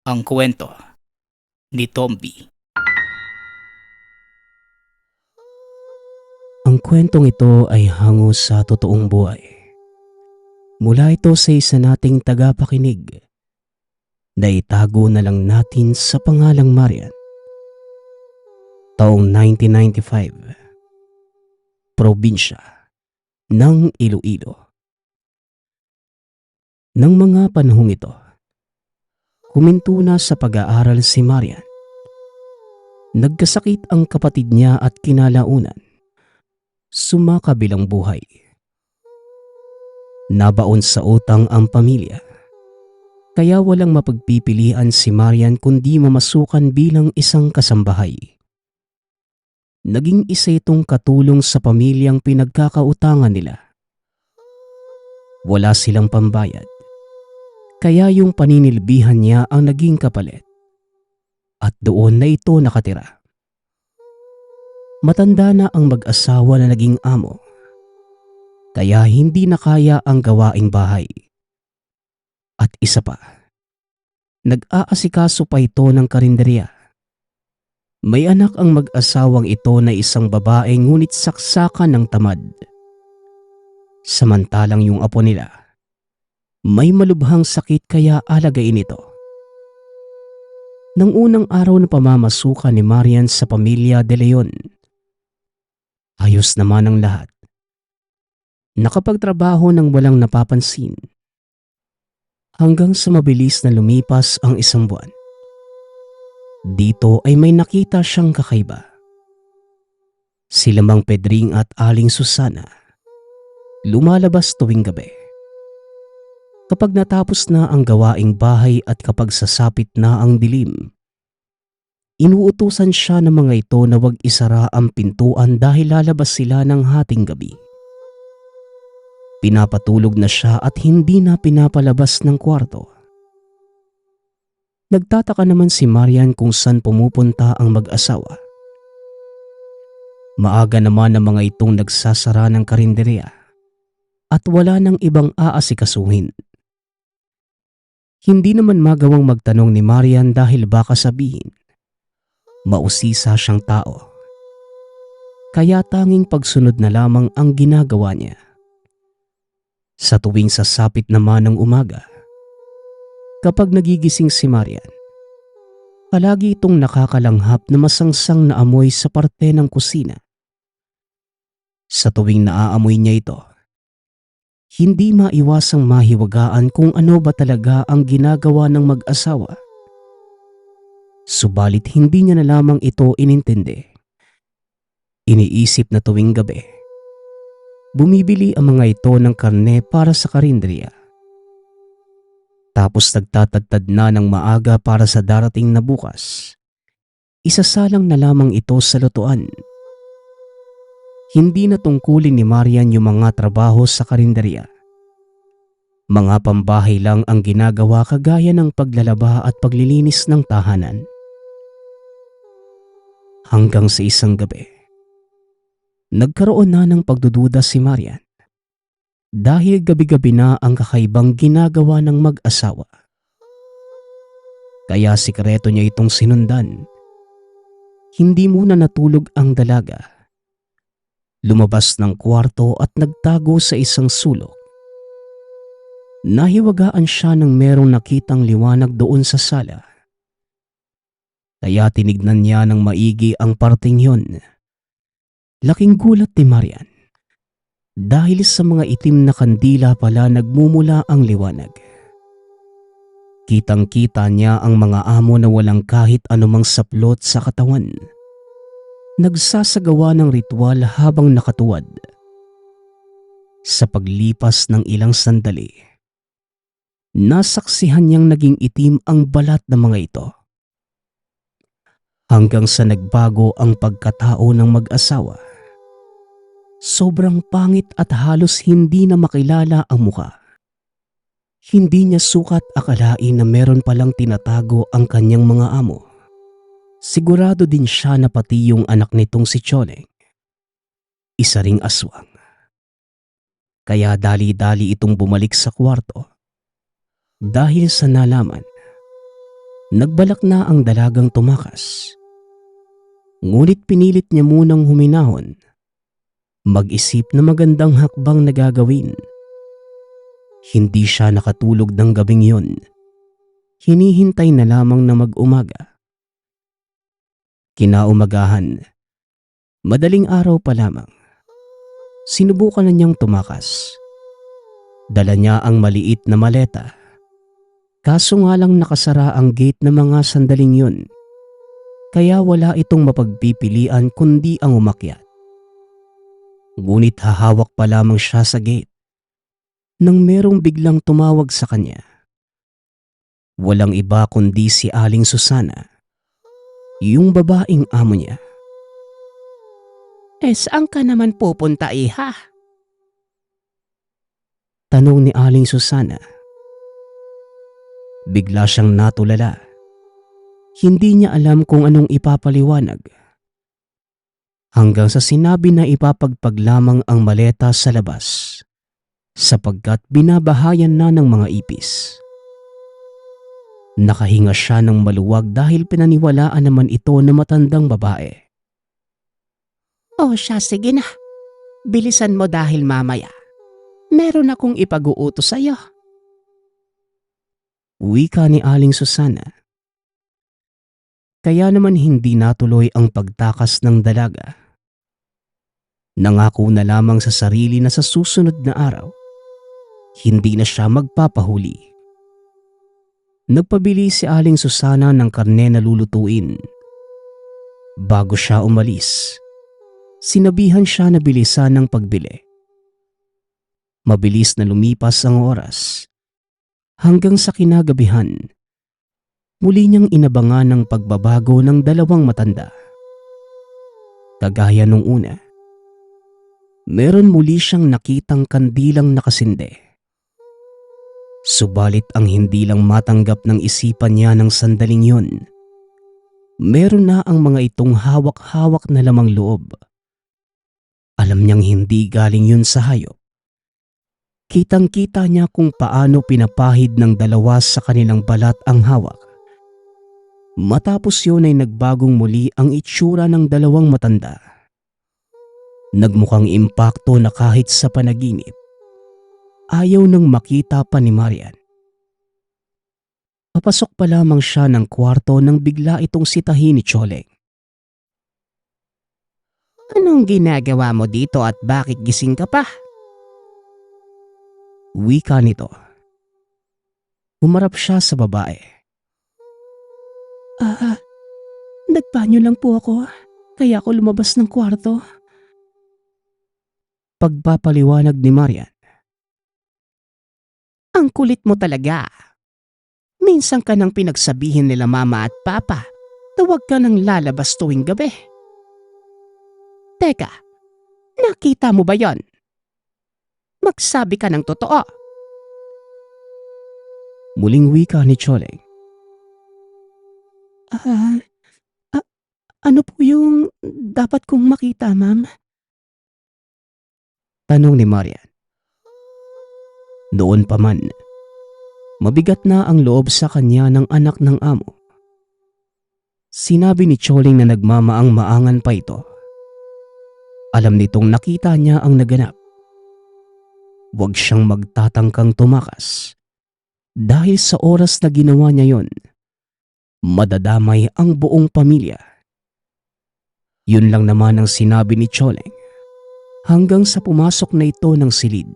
Ang kwento ni Tomby. Ang kwentong ito ay hango sa totoong buhay. Mula ito sa isa nating tagapakinig na itago na lang natin sa pangalang Marian. Taong 1995, probinsya ng Iloilo. Nang mga panahong ito, huminto na sa pag-aaral si Marian. Nagkasakit ang kapatid niya at kinalaunan sumakabilang buhay. Nabaon sa utang ang pamilya, kaya walang mapagpipilian si Marian kundi mamasukan bilang isang kasambahay. Naging isa itong katulong sa pamilyang pinagkakautangan nila. Wala silang pambayad, kaya yung paninilbihan niya ang naging kapalit. At doon na ito nakatira. Matanda na ang mag-asawa na naging amo, kaya hindi na kaya ang gawaing bahay. At isa pa, nag-aasikaso pa ito ng karinderya. May anak ang mag-asawang ito na isang babae ngunit saksakan ng tamad. Samantalang yung apo nila, may malubhang sakit kaya alagain ito. Nang unang araw na pamamasukan ni Marian sa pamilya De Leon, ayos naman ang lahat. Nakapagtrabaho ng walang napapansin. Hanggang sa mabilis na lumipas ang isang buwan. Dito ay may nakita siyang kakaiba. Sila Mang Pedring at Aling Susana lumalabas tuwing gabi. Kapag natapos na ang gawaing bahay at kapag sasapit na ang dilim, inuutusan siya ng mga ito na wag isara ang pintuan dahil lalabas sila ng hating gabi. Pinapatulog na siya at hindi na pinapalabas ng kwarto. Nagtataka naman si Marian kung saan pumupunta ang mag-asawa. Maaga naman ang mga itong nagsasara ng karinderya at wala nang ibang aasikasuhin. Hindi naman magawang magtanong ni Marian dahil baka sabihin, mausisa siyang tao. Kaya tanging pagsunod na lamang ang ginagawa niya. Sa tuwing sasapit naman ng umaga, kapag nagigising si Marian, palagi itong nakakalanghap na masangsang na amoy sa parte ng kusina. Sa tuwing naaamoy niya ito, hindi maiwasang mahiwagaan kung ano ba talaga ang ginagawa ng mag-asawa. Subalit hindi niya na lamang ito inintindi. Iniisip na tuwing gabi, bumibili ang mga ito ng karne para sa karinderya. Tapos nagtatagtad na ng maaga para sa darating na bukas. Isasalang na lamang ito sa lutuan. Hindi na tungkulin ni Marian yung mga trabaho sa karinderya. Mga pambahay lang ang ginagawa kagaya ng paglalaba at paglilinis ng tahanan. Hanggang sa isang gabi, nagkaroon na ng pagdududa si Marian dahil gabi-gabi na ang kakaibang ginagawa ng mag-asawa. Kaya sikreto niya itong sinundan. Hindi muna natulog ang dalaga. Lumabas ng kwarto at nagtago sa isang sulok. Nahiwagaan siya ng merong nakitang liwanag doon sa sala. Kaya tinignan niya ng maigi ang parting yon. Laking gulat ni Marian dahil sa mga itim na kandila pala nagmumula ang liwanag. Kitang-kita niya ang mga amo na walang kahit anumang saplot sa katawan. Nagsasagawa ng ritual habang nakatuwad. Sa paglipas ng ilang sandali, nasaksihan niyang naging itim ang balat ng mga ito. Hanggang sa nagbago ang pagkatao ng mag-asawa. Sobrang pangit at halos hindi na makilala ang muka. Hindi niya sukat akalain na meron palang tinatago ang kanyang mga amo. Sigurado din siya na pati yung anak nitong si Choneng, isa ring aswang. Kaya dali-dali itong bumalik sa kwarto dahil sa nalaman Nagbalak na ang dalagang tumakas. Ngunit pinilit niya munang huminahon. Mag-isip na magandang hakbang na gagawin. Hindi siya nakatulog ng gabing yun. Hinihintay na lamang na mag-umaga. Kinaumagahan, madaling araw pa lamang. Sinubukan na niyang tumakas. Dala niya ang maliit na maleta. Kaso nga lang nakasara ang gate ng mga sandaling yun. Kaya wala itong mapagpipilian kundi ang umakyat. Ngunit hahawak pa lamang siya sa gate nang merong biglang tumawag sa kanya. Walang iba kundi si Aling Susana, yung babaeng amo niya. Saan ka naman pupunta, iha? Tanong ni Aling Susana. Bigla siyang natulala. Hindi niya alam kung anong ipapaliwanag. Hanggang sa sinabi na ipapagpag lamang ang maleta sa labas sapagkat binabahayan na ng mga ipis. Nakahinga siya ng maluwag dahil pinaniwalaan naman ito na matandang babae. O siya, sige na. Bilisan mo dahil mamaya meron akong ipag-uutos sa'yo. Wika ni Aling Susana. Kaya naman hindi natuloy ang pagtakas ng dalaga. Nangako na lamang sa sarili na sa susunod na araw, hindi na siya magpapahuli. Nagpabili si Aling Susana ng karne na lulutuin. Bago siya umalis, sinabihan siya na bilisan ng pagbili. Mabilis na lumipas ang oras. Hanggang sa kinagabihan, muli niyang inabangan ng pagbabago ng dalawang matanda. Kagaya nung una, meron muli siyang nakitang kandilang nakasinde. Subalit ang hindi lang matanggap ng isipan niya ng sandaling yun, meron na ang mga itong hawak-hawak na lamang loob. Alam niyang hindi galing yun sa hayop. Kitang-kita niya kung paano pinapahid ng dalawa sa kanilang balat ang hawak. Matapos yun ay nagbagong muli ang itsura ng dalawang matanda. Nagmukhang impakto na kahit sa panaginip, ayaw nang makita pa ni Marian. Papasok pa lamang siya ng kwarto nang bigla itong sitahin ni Choleng. Anong ginagawa mo dito at bakit gising ka pa? Wika nito. Humarap siya sa babae. Nagbanyo lang po ako, kaya ako lumabas ng kwarto. Pagpapaliwanag ni Marian. Ang kulit mo talaga. Minsan ka nang pinagsabihin nila mama at papa na huwag ka nang lalabas tuwing gabi. Teka, nakita mo ba yon? Magsabi ka ng totoo. Muling wika ni Choleng. Ano po yung dapat kong makita, ma'am? Tanong ni Marian. Noon pa man, mabigat na ang loob sa kanya ng anak ng amo. Sinabi ni Choleng na nagmamaang-maangan pa ito. Alam nitong nakita niya ang naganap. Huwag siyang magtatangkang tumakas dahil sa oras na ginawa niya yon, madadamay ang buong pamilya. Yun lang naman ang sinabi ni Choleng hanggang sa pumasok na ito ng silid.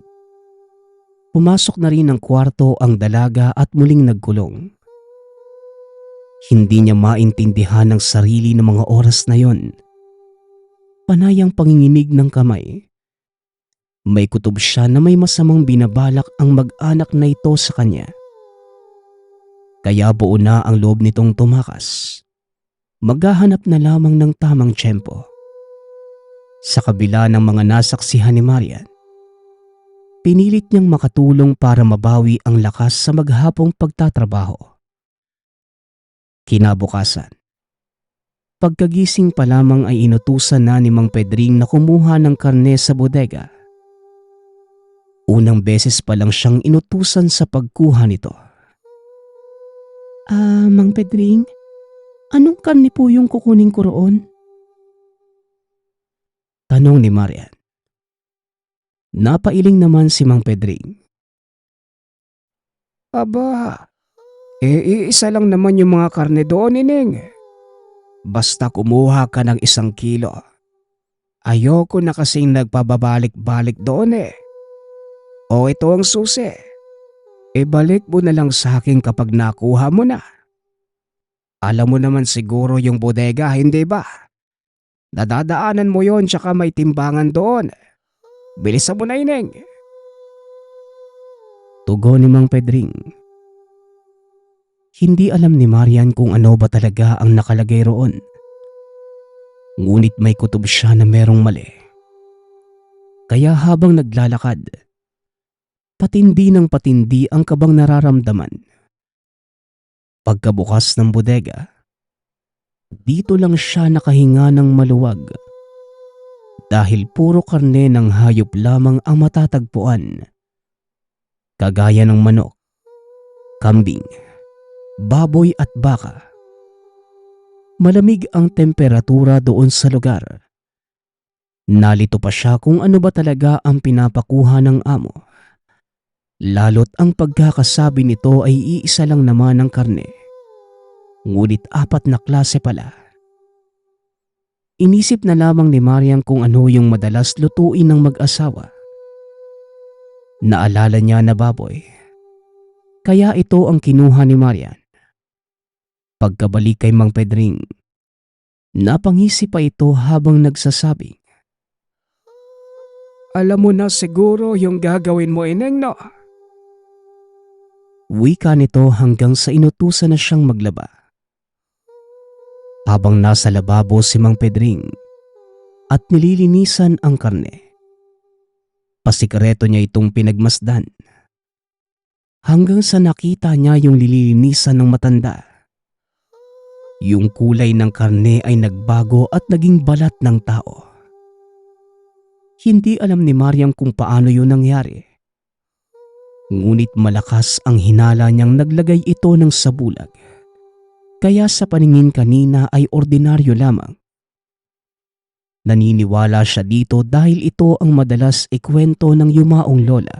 Pumasok na rin ng kwarto ang dalaga at muling nagkulong. Hindi niya maintindihan ang sarili ng mga oras na yon. Panay ang panginginig ng kamay. May kutob siya na may masamang binabalak ang mag-anak na ito sa kanya. Kaya buo na ang loob nitong tumakas. Maghahanap na lamang ng tamang tiyempo. Sa kabila ng mga nasaksihan ni Marian, pinilit niyang makatulong para mabawi ang lakas sa maghapong pagtatrabaho. Kinabukasan, pagkagising pa lamang ay inutusan na ni Mang Pedring na kumuha ng karne sa bodega. Unang beses pa lang siyang inutusan sa pagkuha nito. Mang Pedring, anong karne po yung kukunin ko roon? Tanong ni Marian. Napailing naman si Mang Pedring. Aba, iisa lang naman yung mga karne doon, Ining. Basta kumuha ka ng 1 kilo. Ayoko na kasing nagpababalik-balik doon eh. O ito ang susi. Ibalik mo na lang sa akin kapag nakuha mo na. Alam mo naman siguro yung bodega, hindi ba? Nadadaanan mo yon tsaka may timbangan doon. Bilisan mo na, Ineng. Tugon ni Mang Pedring. Hindi alam ni Marian kung ano ba talaga ang nakalagay roon. Ngunit may kutob siya na merong mali. Kaya habang naglalakad, patindi ng patindi ang kabang nararamdaman. Pagkabukas ng bodega, dito lang siya nakahinga ng maluwag. Dahil puro karne ng hayop lamang ang matatagpuan. Kagaya ng manok, kambing, baboy at baka. Malamig ang temperatura doon sa lugar. Nalito pa siya kung ano ba talaga ang pinapakuha ng amo. Lalo't ang pagkakasabi nito ay iisa lang naman ng karne. Ngunit 4 na klase pala. Inisip na lamang ni Marian kung ano yung madalas lutuin ng mag-asawa. Naalala niya na baboy. Kaya ito ang kinuha ni Marian. Pagkabalik kay Mang Pedring, napangisi pa ito habang nagsasabi. Alam mo na siguro yung gagawin mo, Ineng, no? Wika nito hanggang sa inutusan na siyang maglaba. Habang nasa lababo si Mang Pedring at nililinisan ang karne, pasikreto niya itong pinagmasdan. Hanggang sa nakita niya yung nililinisan ng matanda. Yung kulay ng karne ay nagbago at naging balat ng tao. Hindi alam ni Marian kung paano yun nangyari. Ngunit malakas ang hinala niyang naglagay ito ng sabulag. Kaya sa paningin kanina ay ordinaryo lamang. Naniniwala siya dito dahil ito ang madalas ikwento ng yumaong lola.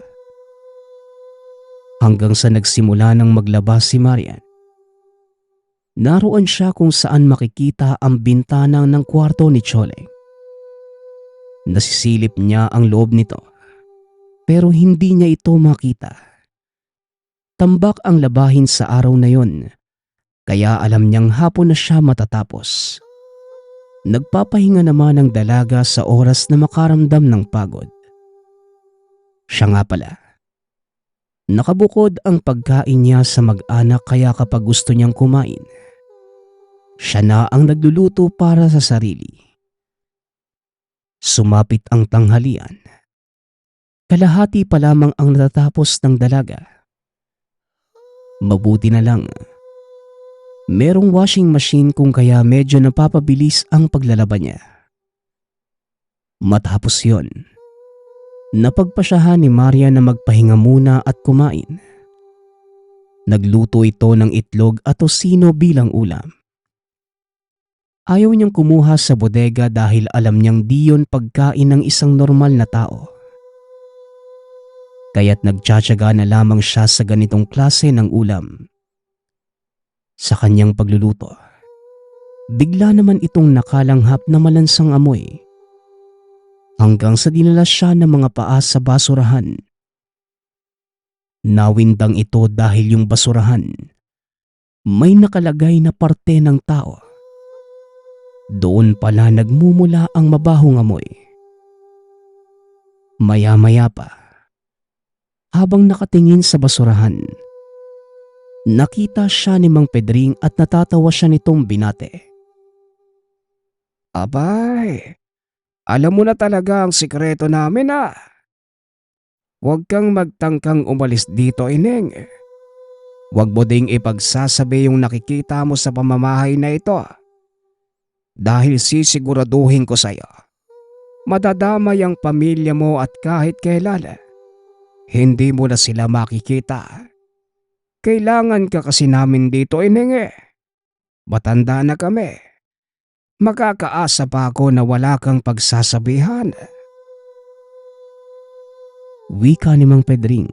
Hanggang sa nagsimula ng maglaba si Marian. Naroon siya kung saan makikita ang bintana ng kwarto ni Chole. Nasisilip niya ang loob nito, pero hindi niya ito makita. Tambak ang labahin sa araw na yon, kaya alam niyang hapon na siya matatapos. Nagpapahinga naman ang dalaga sa oras na makaramdam ng pagod. Siya nga pala. Nakabukod ang pagkain niya sa mag-anak kaya kapag gusto niyang kumain, siya na ang nagluluto para sa sarili. Sumapit ang tanghalian. Kalahati pa lamang ang natatapos ng dalaga. Mabuti na lang. Merong washing machine kung kaya medyo napapabilis ang paglalaba niya. Matapos yon, napagpasyahan ni Maria na magpahinga muna at kumain. Nagluto ito ng itlog at tosino bilang ulam. Ayaw niyang kumuha sa bodega dahil alam niyang di yun pagkain ng isang normal na tao. Kaya't nagtsatsaga na lamang siya sa ganitong klase ng ulam. Sa kanyang pagluluto, bigla naman itong nakalanghap na malansang amoy. Hanggang sa dinala siya ng mga paa sa basurahan. Nawindang ito dahil yung basurahan may nakalagay na parte ng tao. Doon pala nagmumula ang mabahong amoy. Maya-maya pa, habang nakatingin sa basurahan, nakita siya ni Mang Pedring at natatawa siya nitong binate. Abay, alam mo na talaga ang sikreto namin ah. Huwag kang magtangkang umalis dito, Ineng. Huwag mo ding ipagsasabi yung nakikita mo sa pamamahay na ito. Dahil sisiguraduhin ko sa'yo, madadamay ang pamilya mo at kahit kailan, hindi mo na sila makikita. Kailangan ka kasi namin dito, Ineng eh. Matanda na kami. Makakaasa pa ako na wala kang pagsasabihan. Wika ni Mang Pedring.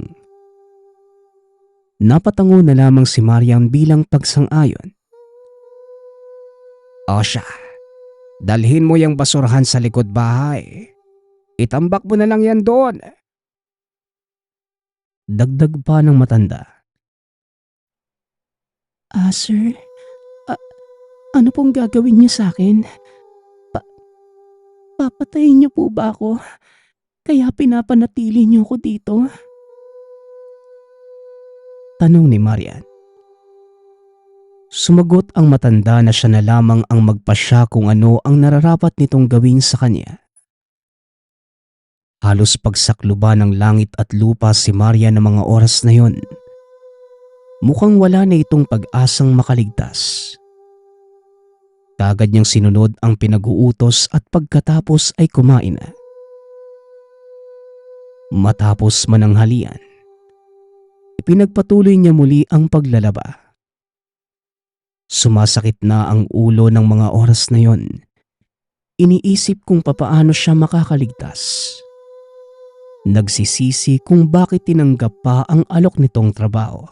Napatango na lamang si Marian bilang pagsang-ayon. O siya, dalhin mo yung basurahan sa likod bahay. Itambak mo na lang yan doon. Dagdag pa ng matanda. Sir, ano pong gagawin niyo sa akin? Papatayin niyo po ba ako? Kaya pinapanatili niyo ko dito? Tanong ni Marian. Sumagot ang matanda na siya na lamang ang magpasya kung ano ang nararapat nitong gawin sa kanya. Halos pagsakluban ng langit at lupa si Marian ng mga oras na yon. Mukhang wala na itong pag-asang makaligtas. Kagad niyang sinunod ang pinag-uutos at pagkatapos ay kumain na. Matapos mananghalian, ipinagpatuloy niya muli ang paglalaba. Sumasakit na ang ulo ng mga oras na yon. Iniisip kung papaano siya makakaligtas. Nagsisisi kung bakit tinanggap pa ang alok nitong trabaho.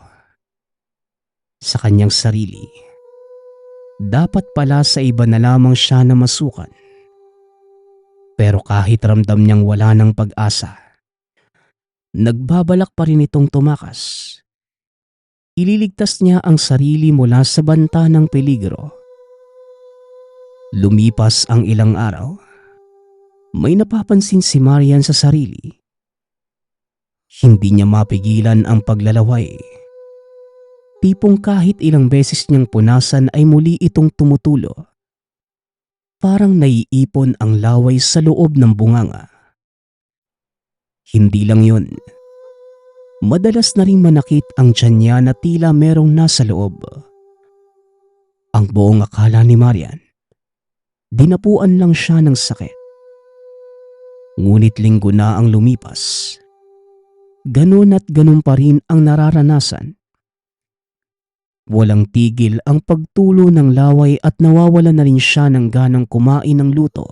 Sa kanyang sarili, dapat pala sa iba na lamang siya na masukan. Pero kahit ramdam niyang wala ng pag-asa, nagbabalak pa rin itong tumakas. Ililigtas niya ang sarili mula sa banta ng peligro. Lumipas ang ilang araw. May napapansin si Marian sa sarili. Hindi niya mapigilan ang paglalaway. Tipong kahit ilang beses niyang punasan ay muli itong tumutulo. Parang naiipon ang laway sa loob ng bunganga. Hindi lang yun. Madalas na rin manakit ang tiyan niya na tila merong nasa loob. Ang buong akala ni Marian, dinapuan lang siya ng sakit. Ngunit linggo na ang lumipas. Ganun at ganun pa rin ang nararanasan. Walang tigil ang pagtulo ng laway at nawawala na rin siya ng ganang kumain ng luto.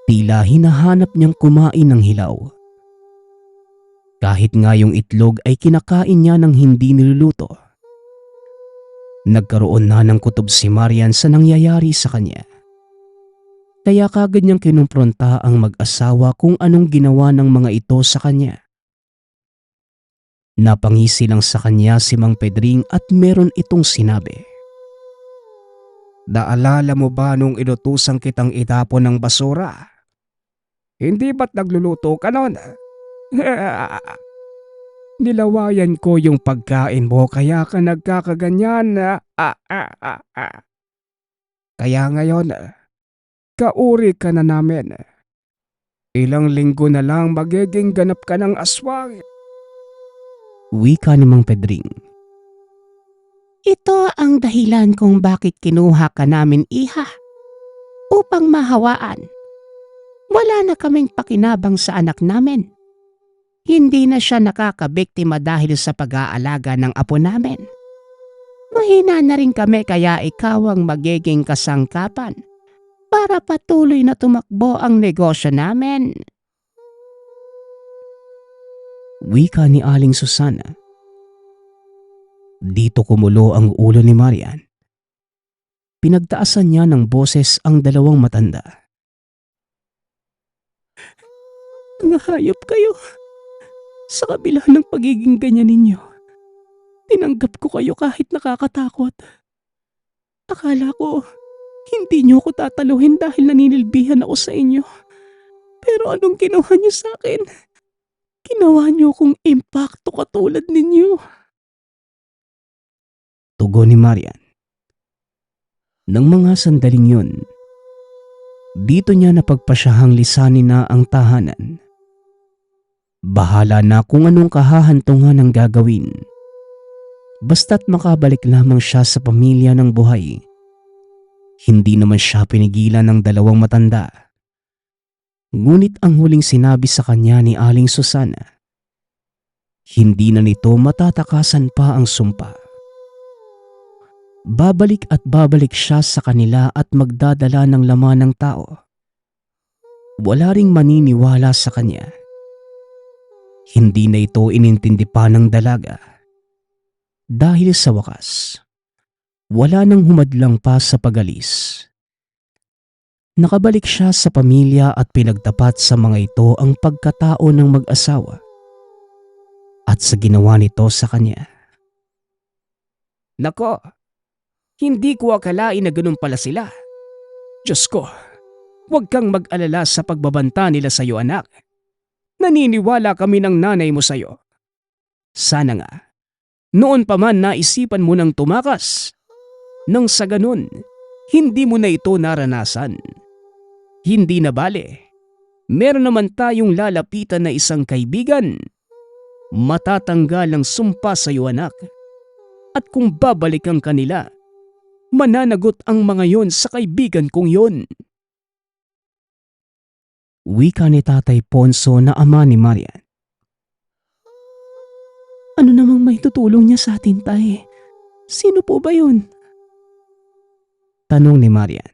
Tila hinahanap niyang kumain ng hilaw. Kahit nga yung itlog ay kinakain niya ng hindi niluluto. Nagkaroon na ng kutob si Marian sa nangyayari sa kanya. Kaya kagad niyang kinumpronta ang mag-asawa kung anong ginawa ng mga ito sa kanya. Napangisi lang sa kanya si Mang Pedring at meron itong sinabi. Naalala mo ba nung inutusan kitang itapon ng basura? Hindi ba't nagluluto ka nun? Nilawayan ko yung pagkain mo kaya ka nagkakaganyan. Kaya ngayon, kauri ka na namin. Ilang linggo na lang magiging ganap ka ng aswang. Wika ni Mang Pedring. Ito ang dahilan kung bakit kinuha ka namin, iha. Upang mahawaan. Wala na kaming pakinabang sa anak namin. Hindi na siya nakakabiktima dahil sa pag-aalaga ng apo namin. Mahina na rin kami kaya ikaw ang magiging kasangkapan para patuloy na tumakbo ang negosyo namin. Wika ni Aling Susana. Dito kumulo ang ulo ni Marian. Pinagtaasan niya ng boses ang dalawang matanda. Nahayop kayo. Sa kabila ng pagiging ganyan ninyo, tinanggap ko kayo kahit nakakatakot. Akala ko, hindi niyo ako tataluhin dahil naninilbihan ako sa inyo. Pero anong ginawa niyo sa akin? Ginawa niyo kong impacto katulad ninyo. Tugon ni Marian. Nang mga sandaling yun, dito niya napagpasyahang lisanin na ang tahanan. Bahala na kung anong kahahantungan ang gagawin. Basta't makabalik lamang siya sa pamilya ng buhay. Hindi naman siya pinigilan ng dalawang matanda. Ngunit ang huling sinabi sa kanya ni Aling Susana, Hindi na nito matatakasan pa ang sumpa. Babalik at babalik siya sa kanila at magdadala ng laman ng tao. Wala ring maniniwala sa kanya. Hindi na ito inintindi pa ng dalaga. Dahil sa wakas, wala nang humadlang pa sa pagalis. Nakabalik siya sa pamilya at pinagtapat sa mga ito ang pagkatao ng mag-asawa at sa ginawa nito sa kanya. Nako, hindi ko akalain na ganun pala sila. Diyos ko, huwag kang mag-alala sa pagbabanta nila sa iyo, anak. Naniniwala kami ng nanay mo sa iyo. Sana nga, noon pa man naisipan mo nang tumakas. Nang sa ganun, hindi mo na ito naranasan. Hindi na bale. Meron naman tayong lalapitan na isang kaibigan. Matatanggal ang sumpa sa iyo, anak. At kung babalikan kanila, mananagot ang mga yon sa kaibigan kong yon. Wika ni Tatay Ponso na ama ni Marian. Ano namang may tutulong niya sa atin, tay? Sino po ba yun? Tanong ni Marian.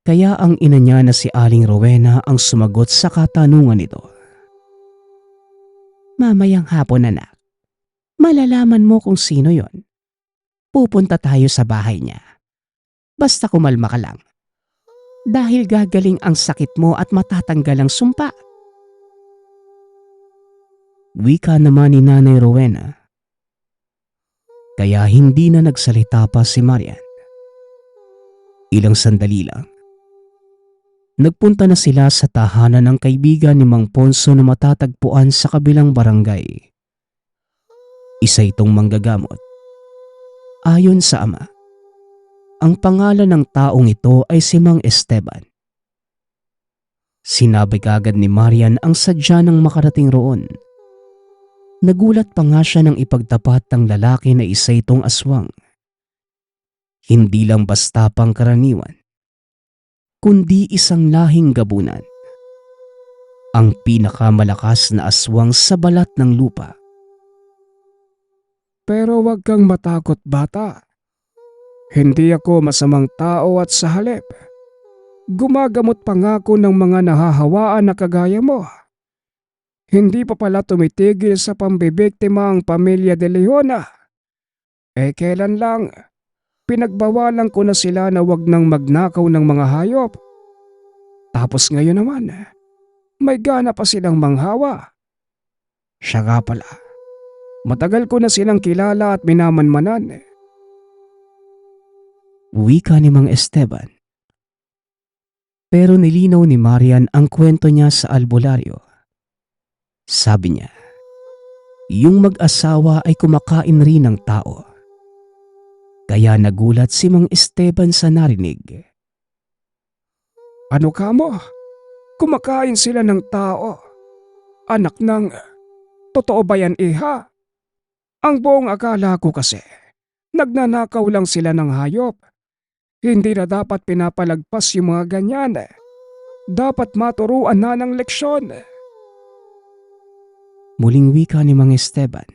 Kaya ang ina niya na si Aling Rowena ang sumagot sa katanungan nito. Mamayang hapon, anak. Malalaman mo kung sino yon. Pupunta tayo sa bahay niya. Basta kumalma ka lang. Dahil gagaling ang sakit mo at matatanggal ang sumpa. Wika naman ni Nanay Rowena. Kaya hindi na nagsalita pa si Marian. Ilang sandali lang. Nagpunta na sila sa tahanan ng kaibigan ni Mang Ponso na matatagpuan sa kabilang barangay. Isa itong manggagamot. Ayon sa ama, ang pangalan ng taong ito ay si Mang Esteban. Sinabi kaagad ni Marian ang sadya ng makarating roon. Nagulat pa nga siya nang ipagtapat ng lalaki na isa itong aswang. Hindi lang basta pangkaraniwan, kundi isang lahing gabunan. Ang pinakamalakas na aswang sa balat ng lupa. Pero wag kang matakot, bata. Hindi ako masamang tao at sa halip, gumagamot pa nga ako ng mga nahahawaan na kagaya mo. Hindi pa pala tumitigil sa pambibiktima ang pamilya de Leona. Kailan lang, pinagbawalan ko na sila na wag nang magnakaw ng mga hayop. Tapos ngayon naman, may gana pa silang manghawa. Siya nga pala, matagal ko na silang kilala at minamanmanan. Wika ni Mang Esteban. Pero nilinaw ni Marian ang kwento niya sa albularyo. Sabi niya, yung mag-asawa ay kumakain rin ng tao. Kaya nagulat si Mang Esteban sa narinig. Ano ka mo? Kumakain sila ng tao. Anak ng... Totoo ba yan, iha? Ang buong akala ko kasi, nagnanakaw lang sila ng hayop. Hindi na dapat pinapalagpas yung mga ganyan. Dapat maturuan na ng leksyon. Muling wika ni Mang Esteban.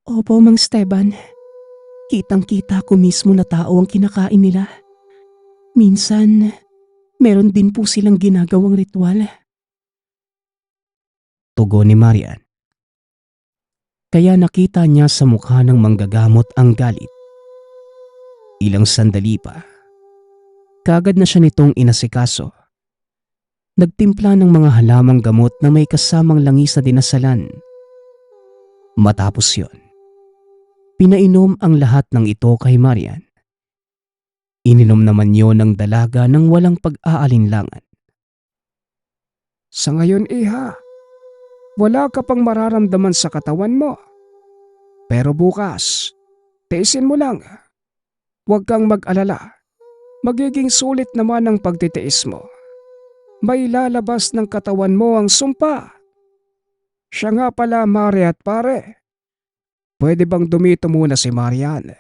Opo, Mang Esteban. Kitang-kita ko mismo na tao ang kinakain nila. Minsan, meron din po silang ginagawang ritual. Tugon ni Marian. Kaya nakita niya sa mukha ng manggagamot ang galit. Ilang sandali pa, kagad na siya nitong inasikaso. Nagtimpla ng mga halamang gamot na may kasamang langis na dinasalan. Matapos yon, pinainom ang lahat ng ito kay Marian. Ininom naman yon ng dalaga ng walang pag-aalinlangan. Sa ngayon, iha, wala ka pang mararamdaman sa katawan mo. Pero bukas, tiisin mo lang. Huwag kang mag-alala. Magiging sulit naman ang pagtitiis mo. May lalabas ng katawan mo ang sumpa. Siya nga pala, Mare at pare. Pwede bang dumito muna si Marian?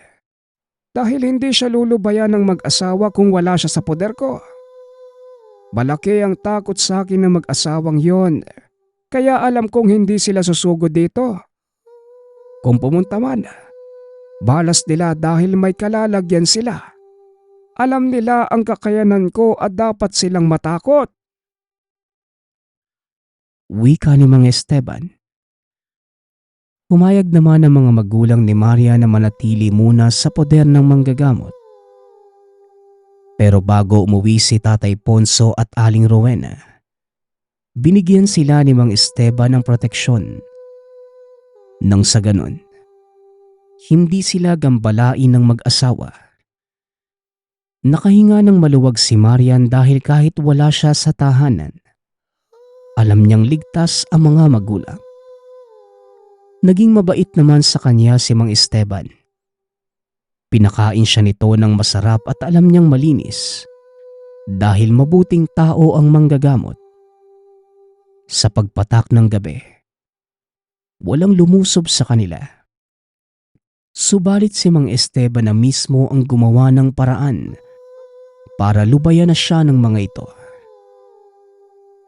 Dahil hindi siya lulubayan ng mag-asawa kung wala siya sa poder ko. Malaki ang takot sa akin ng mag-asawang yon. Kaya alam kong hindi sila susugod dito. Kung pumunta man, balas nila dahil may kalalagyan sila. Alam nila ang kakayanan ko at dapat silang matakot. Wika ni Mang Esteban. Pumayag naman ang mga magulang ni Maria na manatili muna sa poder ng manggagamot. Pero bago umuwi si Tatay Ponso at Aling Rowena, binigyan sila ni Mang Esteban ng proteksyon. Nang sa ganon, hindi sila gambalain ng mag-asawa. Nakahinga ng maluwag si Marian dahil kahit wala siya sa tahanan, alam niyang ligtas ang mga magulang. Naging mabait naman sa kanya si Mang Esteban. Pinakain siya nito ng masarap at alam niyang malinis dahil mabuting tao ang manggagamot. Sa pagpatak ng gabi, walang lumusob sa kanila. Subalit si Mang Esteban na mismo ang gumawa ng paraan para lubayan na siya ng mga ito.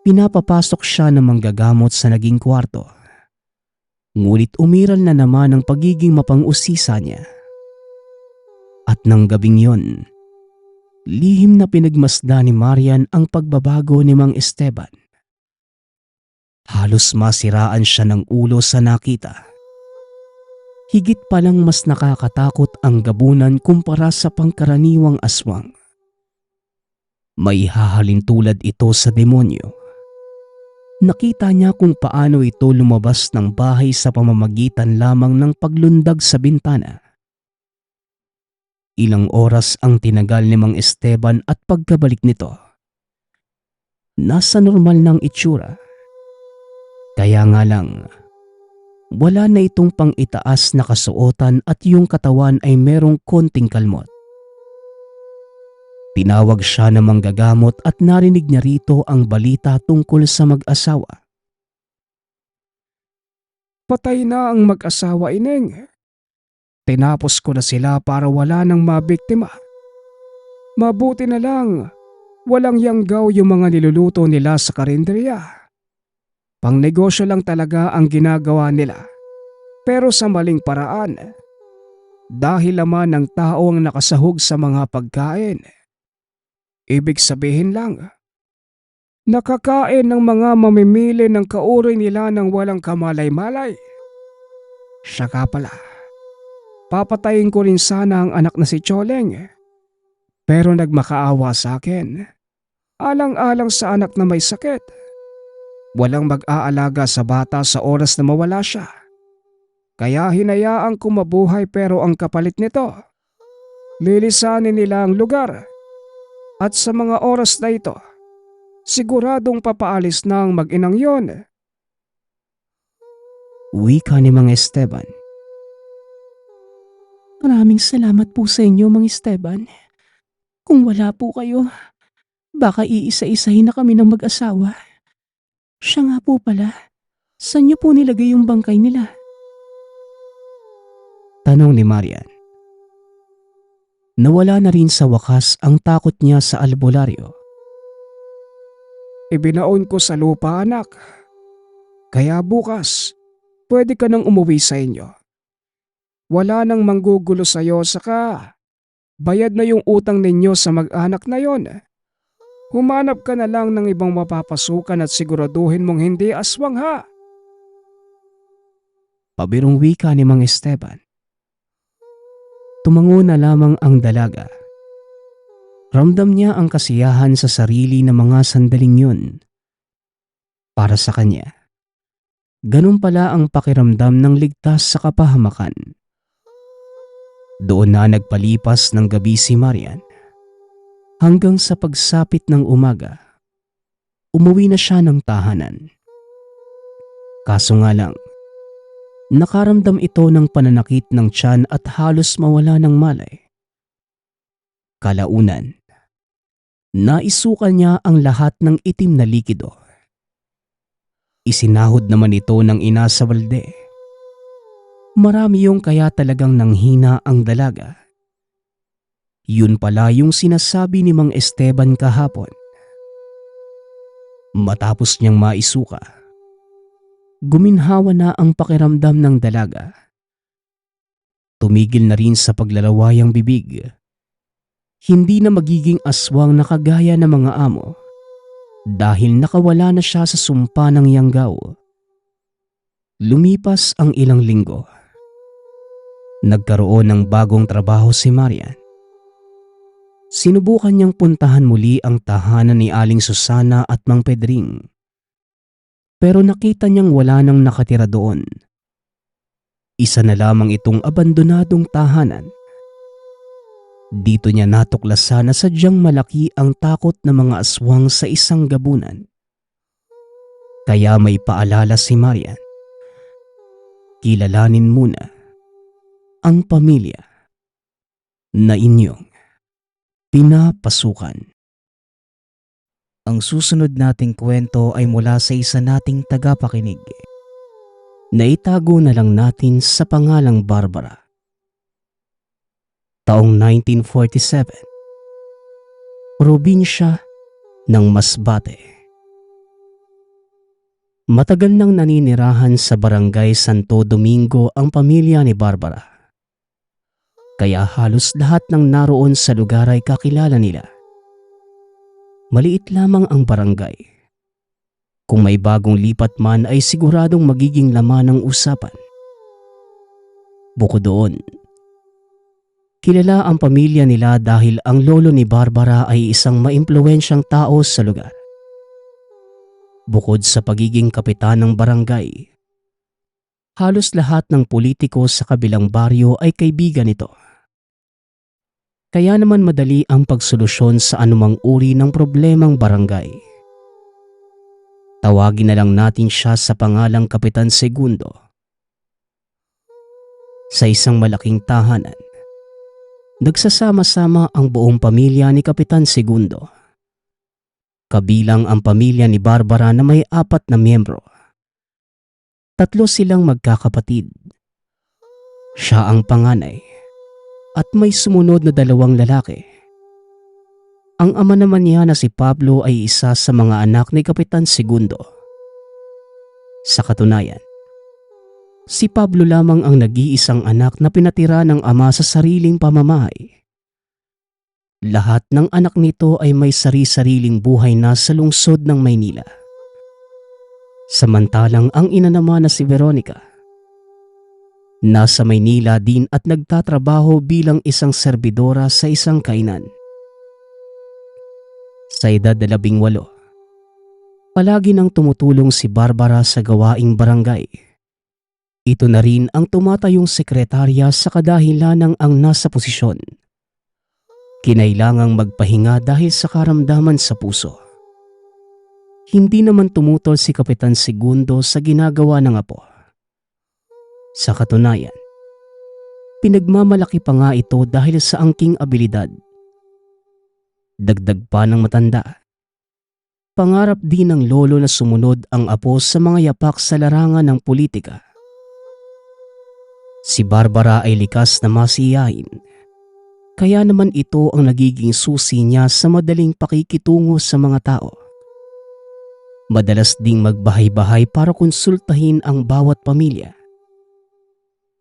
Pinapapasok siya ng manggagamot sa naging kwarto. Ngunit umiral na naman ang pagiging mapang-usisa niya. At nang gabing yon, lihim na pinagmasda ni Marian ang pagbabago ni Mang Esteban. Halos masiraan siya ng ulo sa nakita. Higit palang mas nakakatakot ang gabunan kumpara sa pangkaraniwang aswang. May hahalintulad ito sa demonyo. Nakita niya kung paano ito lumabas ng bahay sa pamamagitan lamang ng paglundag sa bintana. Ilang oras ang tinagal ni Mang Esteban at pagkabalik nito, nasa normal ng itsura. Kaya nga lang, wala na itong pang-itaas na kasuotan at yung katawan ay merong konting kalmot. Tinawag siya ng manggagamot at narinig niya rito ang balita tungkol sa mag-asawa. Patay na ang mag-asawa, Ineng. Tinapos ko na sila para wala nang mabiktima. Mabuti na lang, walang yanggaw yung mga niluluto nila sa karinderya. Pangnegosyo lang talaga ang ginagawa nila, pero sa maling paraan. Dahil laman ng tao ang nakasahog sa mga pagkain. Ibig sabihin lang, nakakain ng mga mamimili ng kauri nila ng walang kamalay-malay. Siya ka pala, papatayin ko rin sana ang anak na si Choleng. Pero nagmakaawa sa akin, alang-alang sa anak na may sakit. Walang mag-aalaga sa bata sa oras na mawala siya. Kaya hinayaan ko mabuhay pero ang kapalit nito, lilisanin nila ang lugar. At sa mga oras na ito, siguradong papaalis na ang mag-inang yon. Wika ni Mang Esteban. Maraming salamat po sa inyo, Mang Esteban. Kung wala po kayo, baka iisa-isahin na kami ng mag-asawa. Siya nga po pala, saan niyo po nilagay yung bangkay nila? Tanong ni Marian. Nawala na rin sa wakas ang takot niya sa albularyo. Ibinaon ko sa lupa, anak. Kaya bukas, pwede ka nang umuwi sa inyo. Wala nang manggugulo sa'yo, saka bayad na yung utang ninyo sa mag-anak na yon. Humanap ka na lang ng ibang mapapasukan at siguraduhin mong hindi aswang, ha. Pabirong wika ni Mang Esteban. Tumango na lamang ang dalaga. Ramdam niya ang kasiyahan sa sarili na mga sandaling yun. Para sa kanya, ganun pala ang pakiramdam ng ligtas sa kapahamakan. Doon na nagpalipas ng gabi si Marian. Hanggang sa pagsapit ng umaga, umuwi na siya ng tahanan. Kaso nga lang, nakaramdam ito ng pananakit ng tiyan at halos mawala ng malay. Kalaunan, naisukal niya ang lahat ng itim na likido. Isinahod naman ito ng ina sa balde. Marami yung kaya talagang nanghina ang dalaga. Yun pala yung sinasabi ni Mang Esteban kahapon. Matapos niyang maisuka, Guminhawa na ang pakiramdam ng dalaga. Tumigil na rin sa paglalaway ang bibig. Hindi na magiging aswang na kagaya ng mga amo dahil nakawala na siya sa sumpa ng yanggaw. Lumipas ang ilang linggo. Nagkaroon ng bagong trabaho si Marian. Sinubukan niyang puntahan muli ang tahanan ni Aling Susana at Mang Pedring. Pero nakita niyang wala nang nakatira doon. Isa na lamang itong abandonadong tahanan. Dito niya natuklasan na sadyang malaki ang takot ng mga aswang sa isang gabunan. Kaya may paalala si Marian. Kilalanin muna ang pamilya na inyong pinapasukan. Ang susunod nating kwento ay mula sa isa nating tagapakinig. Naitago na lang natin sa pangalang Barbara. Taong 1947. Probinsya ng Masbate. Matagal nang naninirahan sa barangay Santo Domingo ang pamilya ni Barbara. Kaya halos lahat ng naroon sa lugar ay kakilala nila. Maliit lamang ang barangay. Kung may bagong lipat man ay siguradong magiging laman ng usapan. Bukod doon, kilala ang pamilya nila dahil ang lolo ni Barbara ay isang maimpluwensyang tao sa lugar. Bukod sa pagiging kapitan ng barangay, halos lahat ng politiko sa kabilang baryo ay kaibigan nito. Kaya naman madali ang pagsolusyon sa anumang uri ng problemang barangay. Tawagin na lang natin siya sa pangalang Kapitan Segundo. Sa isang malaking tahanan, nagsasama-sama ang buong pamilya ni Kapitan Segundo. Kabilang ang pamilya ni Barbara na may 4 na miyembro. 3 silang magkakapatid. Siya ang panganay at may sumunod na 2 lalaki. Ang ama naman niya na si Pablo ay isa sa mga anak ni Kapitan Segundo. Sa katunayan, si Pablo lamang ang nag-iisang anak na pinatira ng ama sa sariling pamamahay. Lahat ng anak nito ay may sari-sariling buhay na sa lungsod ng Maynila. Samantalang ang ina naman na si Veronica, nasa Maynila din at nagtatrabaho bilang isang serbidora sa isang kainan. Sa edad na 18, palagi nang tumutulong si Barbara sa gawaing barangay. Ito na rin ang tumatayong sekretarya sa kadahilanang ang nasa posisyon. Kinailangang magpahinga dahil sa karamdaman sa puso. Hindi naman tumutol si Kapitan Segundo sa ginagawa ng apo. Sa katunayan, pinagmamalaki pa nga ito dahil sa angking abilidad. Dagdag pa ng matanda. Pangarap din ng lolo na sumunod ang apo sa mga yapak sa larangan ng politika. Si Barbara ay likas na masiyahin. Kaya naman ito ang nagiging susi niya sa madaling pakikitungo sa mga tao. Madalas ding magbahay-bahay para konsultahin ang bawat pamilya.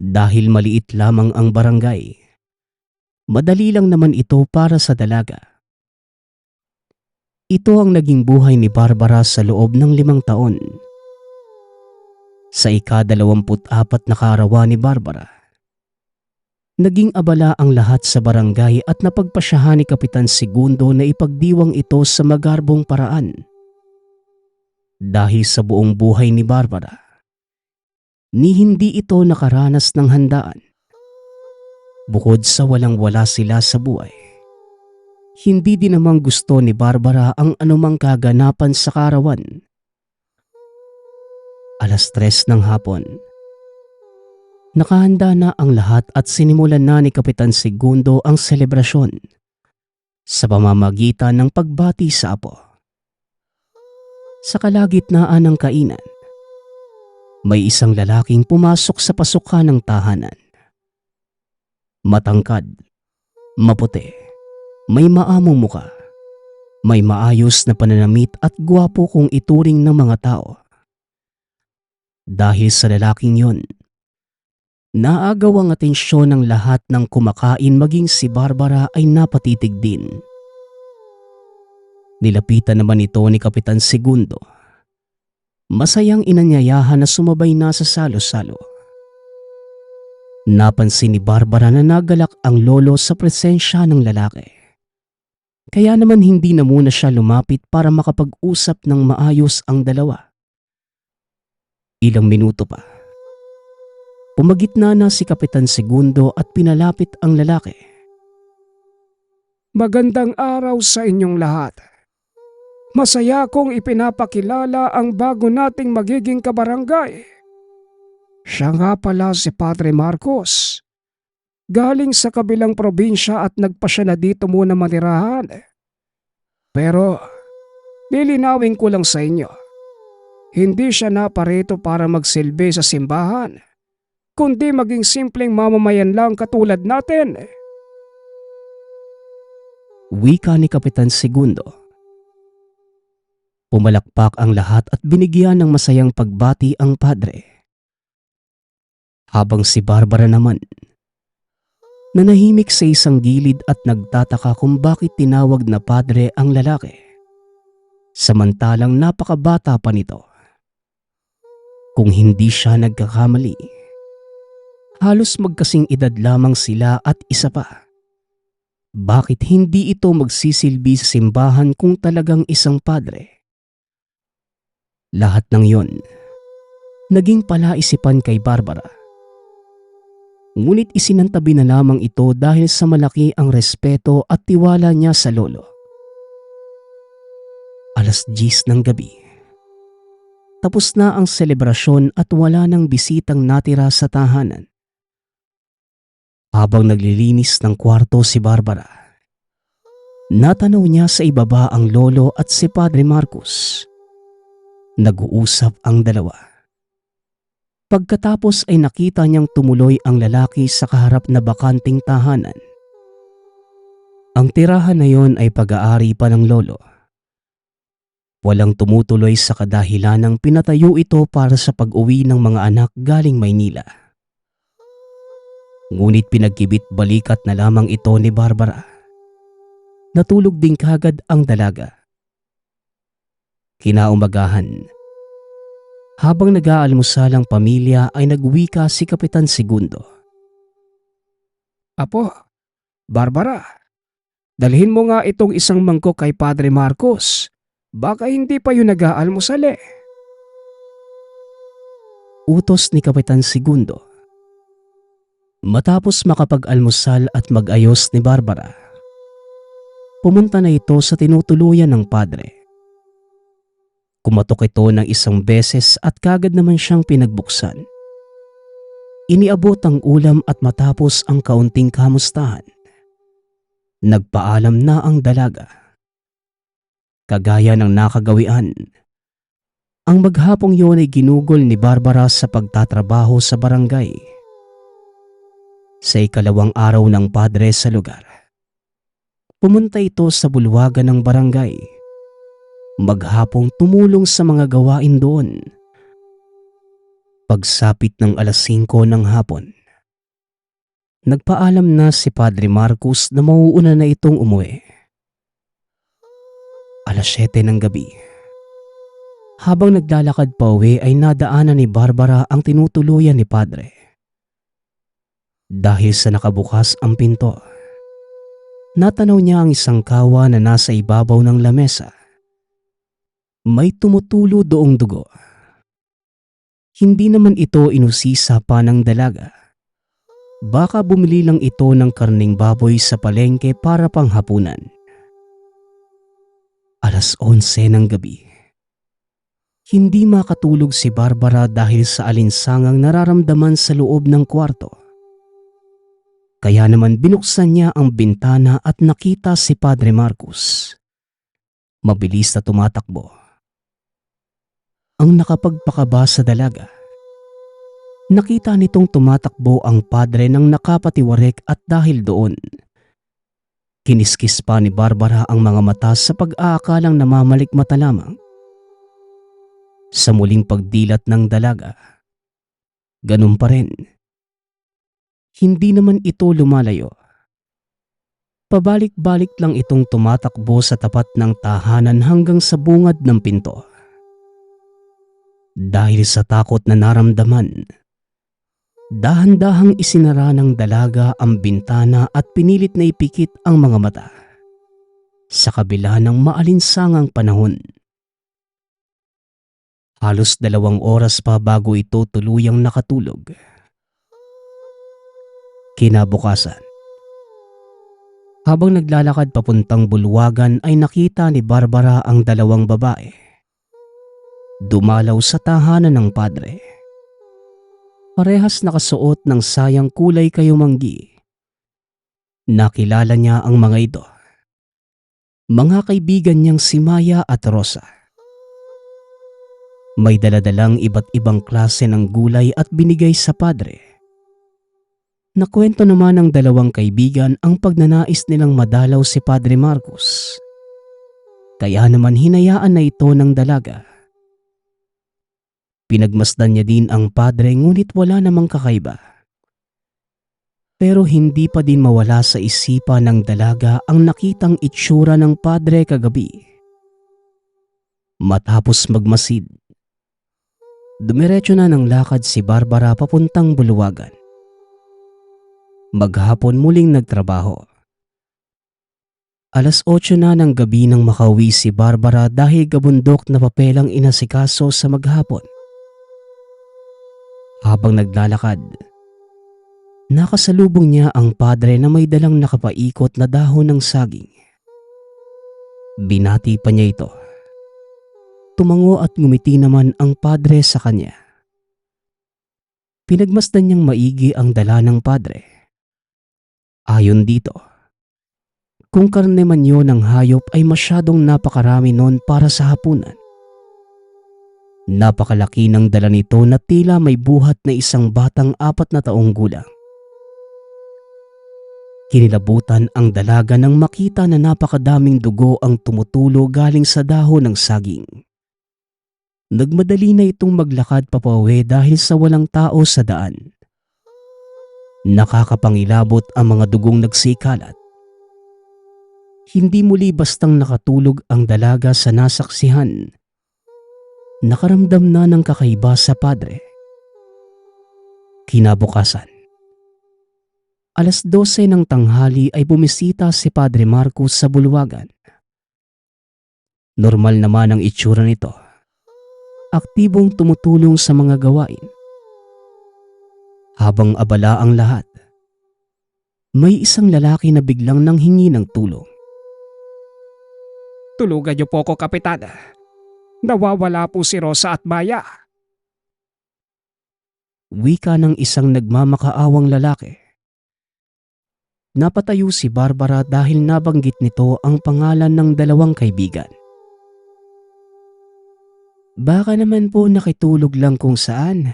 Dahil maliit lamang ang barangay, madali lang naman ito para sa dalaga. Ito ang naging buhay ni Barbara sa loob ng 5 taon. Sa ika-24 na kaarawan ni Barbara, naging abala ang lahat sa barangay at napagpasyahan ni Kapitan Segundo na ipagdiwang ito sa magarbong paraan. Dahil sa buong buhay ni Barbara, ni hindi ito nakaranas ng handaan. Bukod sa walang-wala sila sa buhay, hindi din namang gusto ni Barbara ang anumang kaganapan sa kaarawan. 3:00 ng hapon. Nakahanda na ang lahat at sinimulan na ni Kapitan Segundo ang selebrasyon sa pamamagitan ng pagbati sa apo. Sa kalagitnaan ng kainan, may isang lalaking pumasok sa pasukan ng tahanan. Matangkad, maputi, may maamong muka, may maayos na pananamit at gwapo kung ituring ng mga tao. Dahil sa lalaking yon, naagaw ang atensyon ng lahat ng kumakain, maging si Barbara ay napatitig din. Nilapitan naman ito ni Kapitan Segundo. Masayang inanyayahan na sumabay na sa salo-salo. Napansin ni Barbara na nagalak ang lolo sa presensya ng lalaki. Kaya naman hindi na muna siya lumapit para makapag-usap ng maayos ang dalawa. Ilang minuto pa. Pumagitna na si Kapitan Segundo at pinalapit ang lalaki. Magandang araw sa inyong lahat. Masaya kong ipinapakilala ang bago nating magiging kabarangay. Siya nga pala si Padre Marcos. Galing sa kabilang probinsya at nagpasya na dito muna manirahan. Pero lilinawin ko lang sa inyo, hindi siya naparito para magsilbi sa simbahan, kundi maging simpleng mamamayan lang katulad natin. Wika ni Kapitan Segundo. Pumalakpak ang lahat at binigyan ng masayang pagbati ang padre. Habang si Barbara naman, nanahimik sa isang gilid at nagtataka kung bakit tinawag na padre ang lalaki, samantalang napakabata pa nito. Kung hindi siya nagkakamali, halos magkasing edad lamang sila at isa pa. Bakit hindi ito magsisilbi sa simbahan kung talagang isang padre? Lahat ng yon naging palaisipan kay Barbara. Ngunit isinantabi na lamang ito dahil sa malaki ang respeto at tiwala niya sa lolo. 10:00 ng gabi. Tapos na ang selebrasyon at wala nang bisitang natira sa tahanan. Habang naglilinis ng kwarto si Barbara, natanaw niya sa ibaba ang lolo at si Padre Marcos. Nag-uusap ang dalawa. Pagkatapos ay nakita niyang tumuloy ang lalaki sa kaharap na bakanting tahanan. Ang tirahan na yon ay pag-aari pa ng lolo. Walang tumutuloy sa kadahilanang pinatayo ito para sa pag-uwi ng mga anak galing Maynila. Ngunit pinagkibit balikat na lamang ito ni Barbara. Natulog din kagad ang dalaga. Kinaumagahan, habang nag-aalmusal ang pamilya ay nagwika si Kapitan Segundo. Apo, Barbara, dalhin mo nga itong isang mangkok kay Padre Marcos. Baka hindi pa yun nag-aalmusal eh. Utos ni Kapitan Segundo. Matapos makapag-almusal at mag-ayos ni Barbara, pumunta na ito sa tinutuluyan ng padre. Kumatok ito ng isang beses at kagad naman siyang pinagbuksan. Iniabot ang ulam at matapos ang kaunting kamustahan, nagpaalam na ang dalaga. Kagaya ng nakagawian, ang maghapong yun ay ginugol ni Barbara sa pagtatrabaho sa barangay. Sa ikalawang araw ng padre sa lugar, pumunta ito sa bulwagan ng barangay. Maghapong tumulong sa mga gawain doon. Pagsapit ng 5:00 ng hapon, nagpaalam na si Padre Marcos na mauuna na itong umuwi. 7:00 ng gabi. Habang naglalakad pa uwi ay nadaanan ni Barbara ang tinutuluyan ni Padre. Dahil sa nakabukas ang pinto, natanaw niya ang isang kawa na nasa ibabaw ng lamesa. May tumutulo doong dugo. Hindi naman ito inusisa pa ng dalaga. Baka bumili lang ito ng karning baboy sa palengke para panghapunan. 11:00 ng gabi. Hindi makatulog si Barbara dahil sa alinsangang nararamdaman sa loob ng kwarto. Kaya naman binuksan niya ang bintana at nakita si Padre Marcos. Mabilis na tumatakbo. Ang nakapagpakaba sa dalaga. Nakita nitong tumatakbo ang padre ng nakapatiwarek at dahil doon, kiniskis pa ni Barbara ang mga mata sa pag-aakalang namamalikmata lamang. Sa muling pagdilat ng dalaga, ganun pa rin. Hindi naman ito lumalayo. Pabalik-balik lang itong tumatakbo sa tapat ng tahanan hanggang sa bungad ng pinto. Dahil sa takot na naramdaman, dahan-dahang isinara ng dalaga ang bintana at pinilit na ipikit ang mga mata. Sa kabila ng maalinsangang panahon, halos 2 oras pa bago ito tuluyang nakatulog. Kinabukasan, habang naglalakad papuntang bulwagan ay nakita ni Barbara ang 2 babae. Dumalaw sa tahanan ng padre. Parehas nakasuot ng sayang kulay kayumanggi. Nakilala niya ang mga ito. Mga kaibigan niyang si Maya at Rosa. May daladalang iba't ibang klase ng gulay at binigay sa padre. Nakwento naman ng 2 kaibigan ang pagnanais nilang madalaw si Padre Marcos. Kaya naman hinayaan na ito ng dalaga. Pinagmasdan niya din ang padre ngunit wala namang kakaiba. Pero hindi pa din mawala sa isipan ng dalaga ang nakitang itsura ng padre kagabi. Matapos magmasid, dumiretso na ng lakad si Barbara papuntang bulwagan. Maghapon muling nagtrabaho. 8:00 na ng gabi nang makauwi si Barbara dahil gabundok na papel ang inasikaso sa maghapon. Habang naglalakad, nakasalubong niya ang padre na may dalang nakapaikot na dahon ng saging. Binati pa niya ito. Tumango at ngumiti naman ang padre sa kanya. Pinagmasdan niyang maigi ang dala ng padre. Ayon dito, kung karne man yun ng hayop ay masyadong napakarami noon para sa hapunan. Napakalaki ng dala nito na tila may buhat na isang batang 4 na taong gulang. Kinilabutan ang dalaga nang makita na napakadaming dugo ang tumutulo galing sa dahon ng saging. Nagmadali na itong maglakad papauwi dahil sa walang tao sa daan. Nakakapangilabot ang mga dugong nagsikalat. Hindi muli bastang nakatulog ang dalaga sa nasaksihan. Nakaramdam na ng kakaiba sa padre. Kinabukasan, 12:00 ng tanghali ay bumisita si Padre Marcos sa bulwagan. Normal naman ang itsura nito. Aktibong tumutulong sa mga gawain. Habang abala ang lahat, may isang lalaki na biglang nanghingi ng tulong. Tulugan niyo po ko, Kapitan. Nawawala po si Rosa at Maya. Wika ng isang nagmamakaawang lalaki. Napatayo si Barbara dahil nabanggit nito ang pangalan ng 2 kaibigan. Baka naman po nakitulog lang kung saan.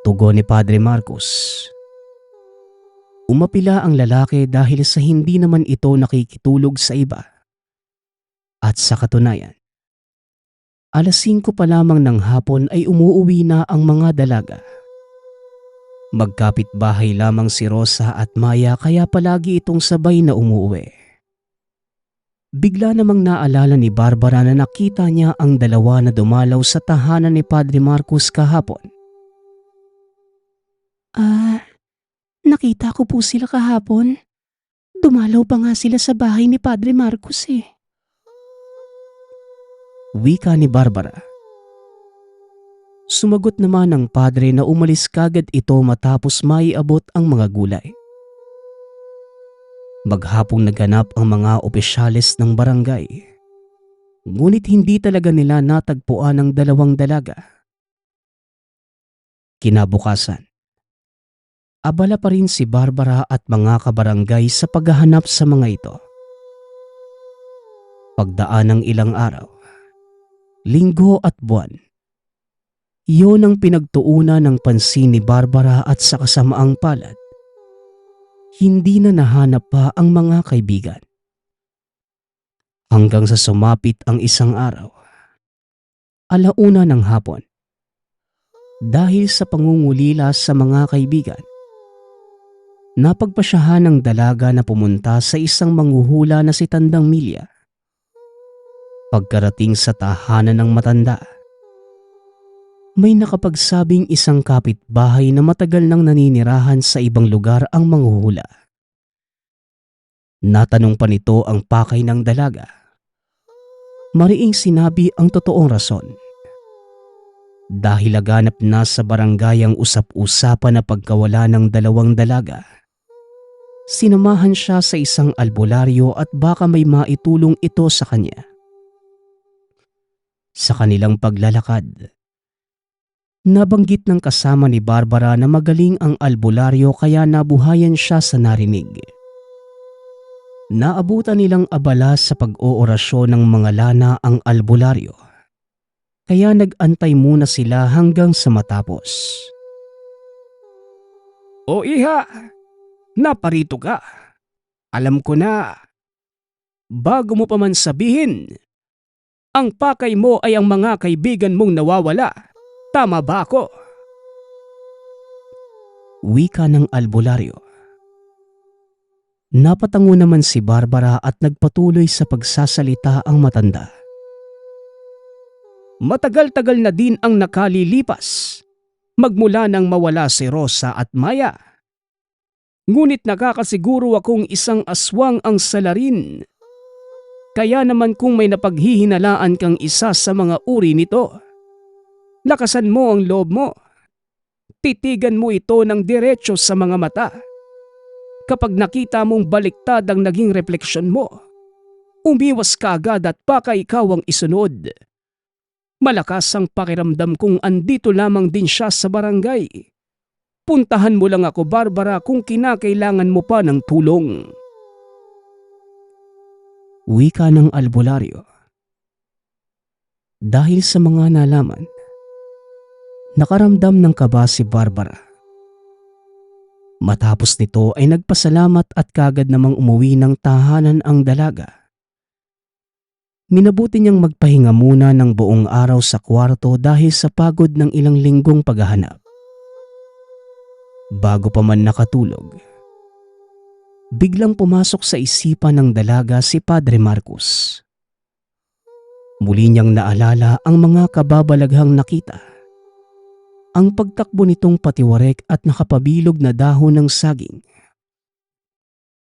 Tugon ni Padre Marcos. Umapila ang lalaki dahil sa hindi naman ito nakikitulog sa iba. At sa katunayan, 5:00 pa lamang ng hapon ay umuuwi na ang mga dalaga. Magkapit-bahay lamang si Rosa at Maya kaya palagi itong sabay na umuuwi. Bigla namang naalala ni Barbara na nakita niya ang 2 na dumalaw sa tahanan ni Padre Marcos kahapon. Nakita ko po sila kahapon. Dumalaw pa nga sila sa bahay ni Padre Marcos eh. Wika ni Barbara. Sumagot naman ang padre na umalis kagad ito matapos maiabot ang mga gulay. Maghapong naghanap ang mga opisyales ng barangay. Ngunit hindi talaga nila natagpuan ang 2 dalaga. Kinabukasan, abala pa rin si Barbara at mga kabarangay sa paghahanap sa mga ito. Pagdaan ng ilang araw, linggo at buwan, iyon ang pinagtuunan ng pansin ni Barbara at sa kasamaang palad. Hindi na nahanap pa ang mga kaibigan. Hanggang sa sumapit ang isang araw, alauna ng hapon. Dahil sa pangungulila sa mga kaibigan, napagpasyahan ng dalaga na pumunta sa isang manghuhula na si Tandang Milya. Pagkarating sa tahanan ng matanda, may nakapagsabing isang kapitbahay na matagal nang naninirahan sa ibang lugar ang manghuhula. Natanong pa nito ang pakay ng dalaga. Mariing sinabi ang totoong rason. Dahil laganap na sa barangay ang usap-usapan na pagkawala ng dalawang dalaga, sinamahan siya sa isang albularyo at baka may maitulong ito sa kanya. Sa kanilang paglalakad, nabanggit ng kasama ni Barbara na magaling ang albularyo kaya nabuhayan siya sa narinig. Naabutan nilang abala sa pag-oorasyon ng mga lana ang albularyo, kaya nag-antay muna sila hanggang sa matapos. O iha, naparito ka. Alam ko na. Bago mo pa man sabihin, ang pakay mo ay ang mga kaibigan mong nawawala. Tama ba ako? Wika ng albularyo. Napatango naman si Barbara at nagpatuloy sa pagsasalita ang matanda. Matagal-tagal na din ang nakalilipas magmula nang mawala si Rosa at Maya. Ngunit nakakasiguro akong isang aswang ang salarin. Kaya naman kung may napaghihinalaan kang isa sa mga uri nito, lakasan mo ang loob mo. Titigan mo ito ng diretso sa mga mata. Kapag nakita mong baliktad ang naging refleksyon mo, umiwas ka agad at baka ikaw ang isunod. Malakas ang pakiramdam kung andito lamang din siya sa barangay. Puntahan mo lang ako, Barbara, kung kinakailangan mo pa ng tulong. Wika ng albularyo. Dahil sa mga nalaman, nakaramdam ng kaba si Barbara. Matapos nito ay nagpasalamat at kagad namang umuwi ng tahanan ang dalaga. Minabuti niyang magpahinga muna ng buong araw sa kwarto dahil sa pagod ng ilang linggong paghahanap. Bago pa man nakatulog, biglang pumasok sa isipan ng dalaga si Padre Marcos. Muli niyang naalala ang mga kababalaghang nakita. Ang pagtakbo nitong patiwarek at nakapabilog na dahon ng saging.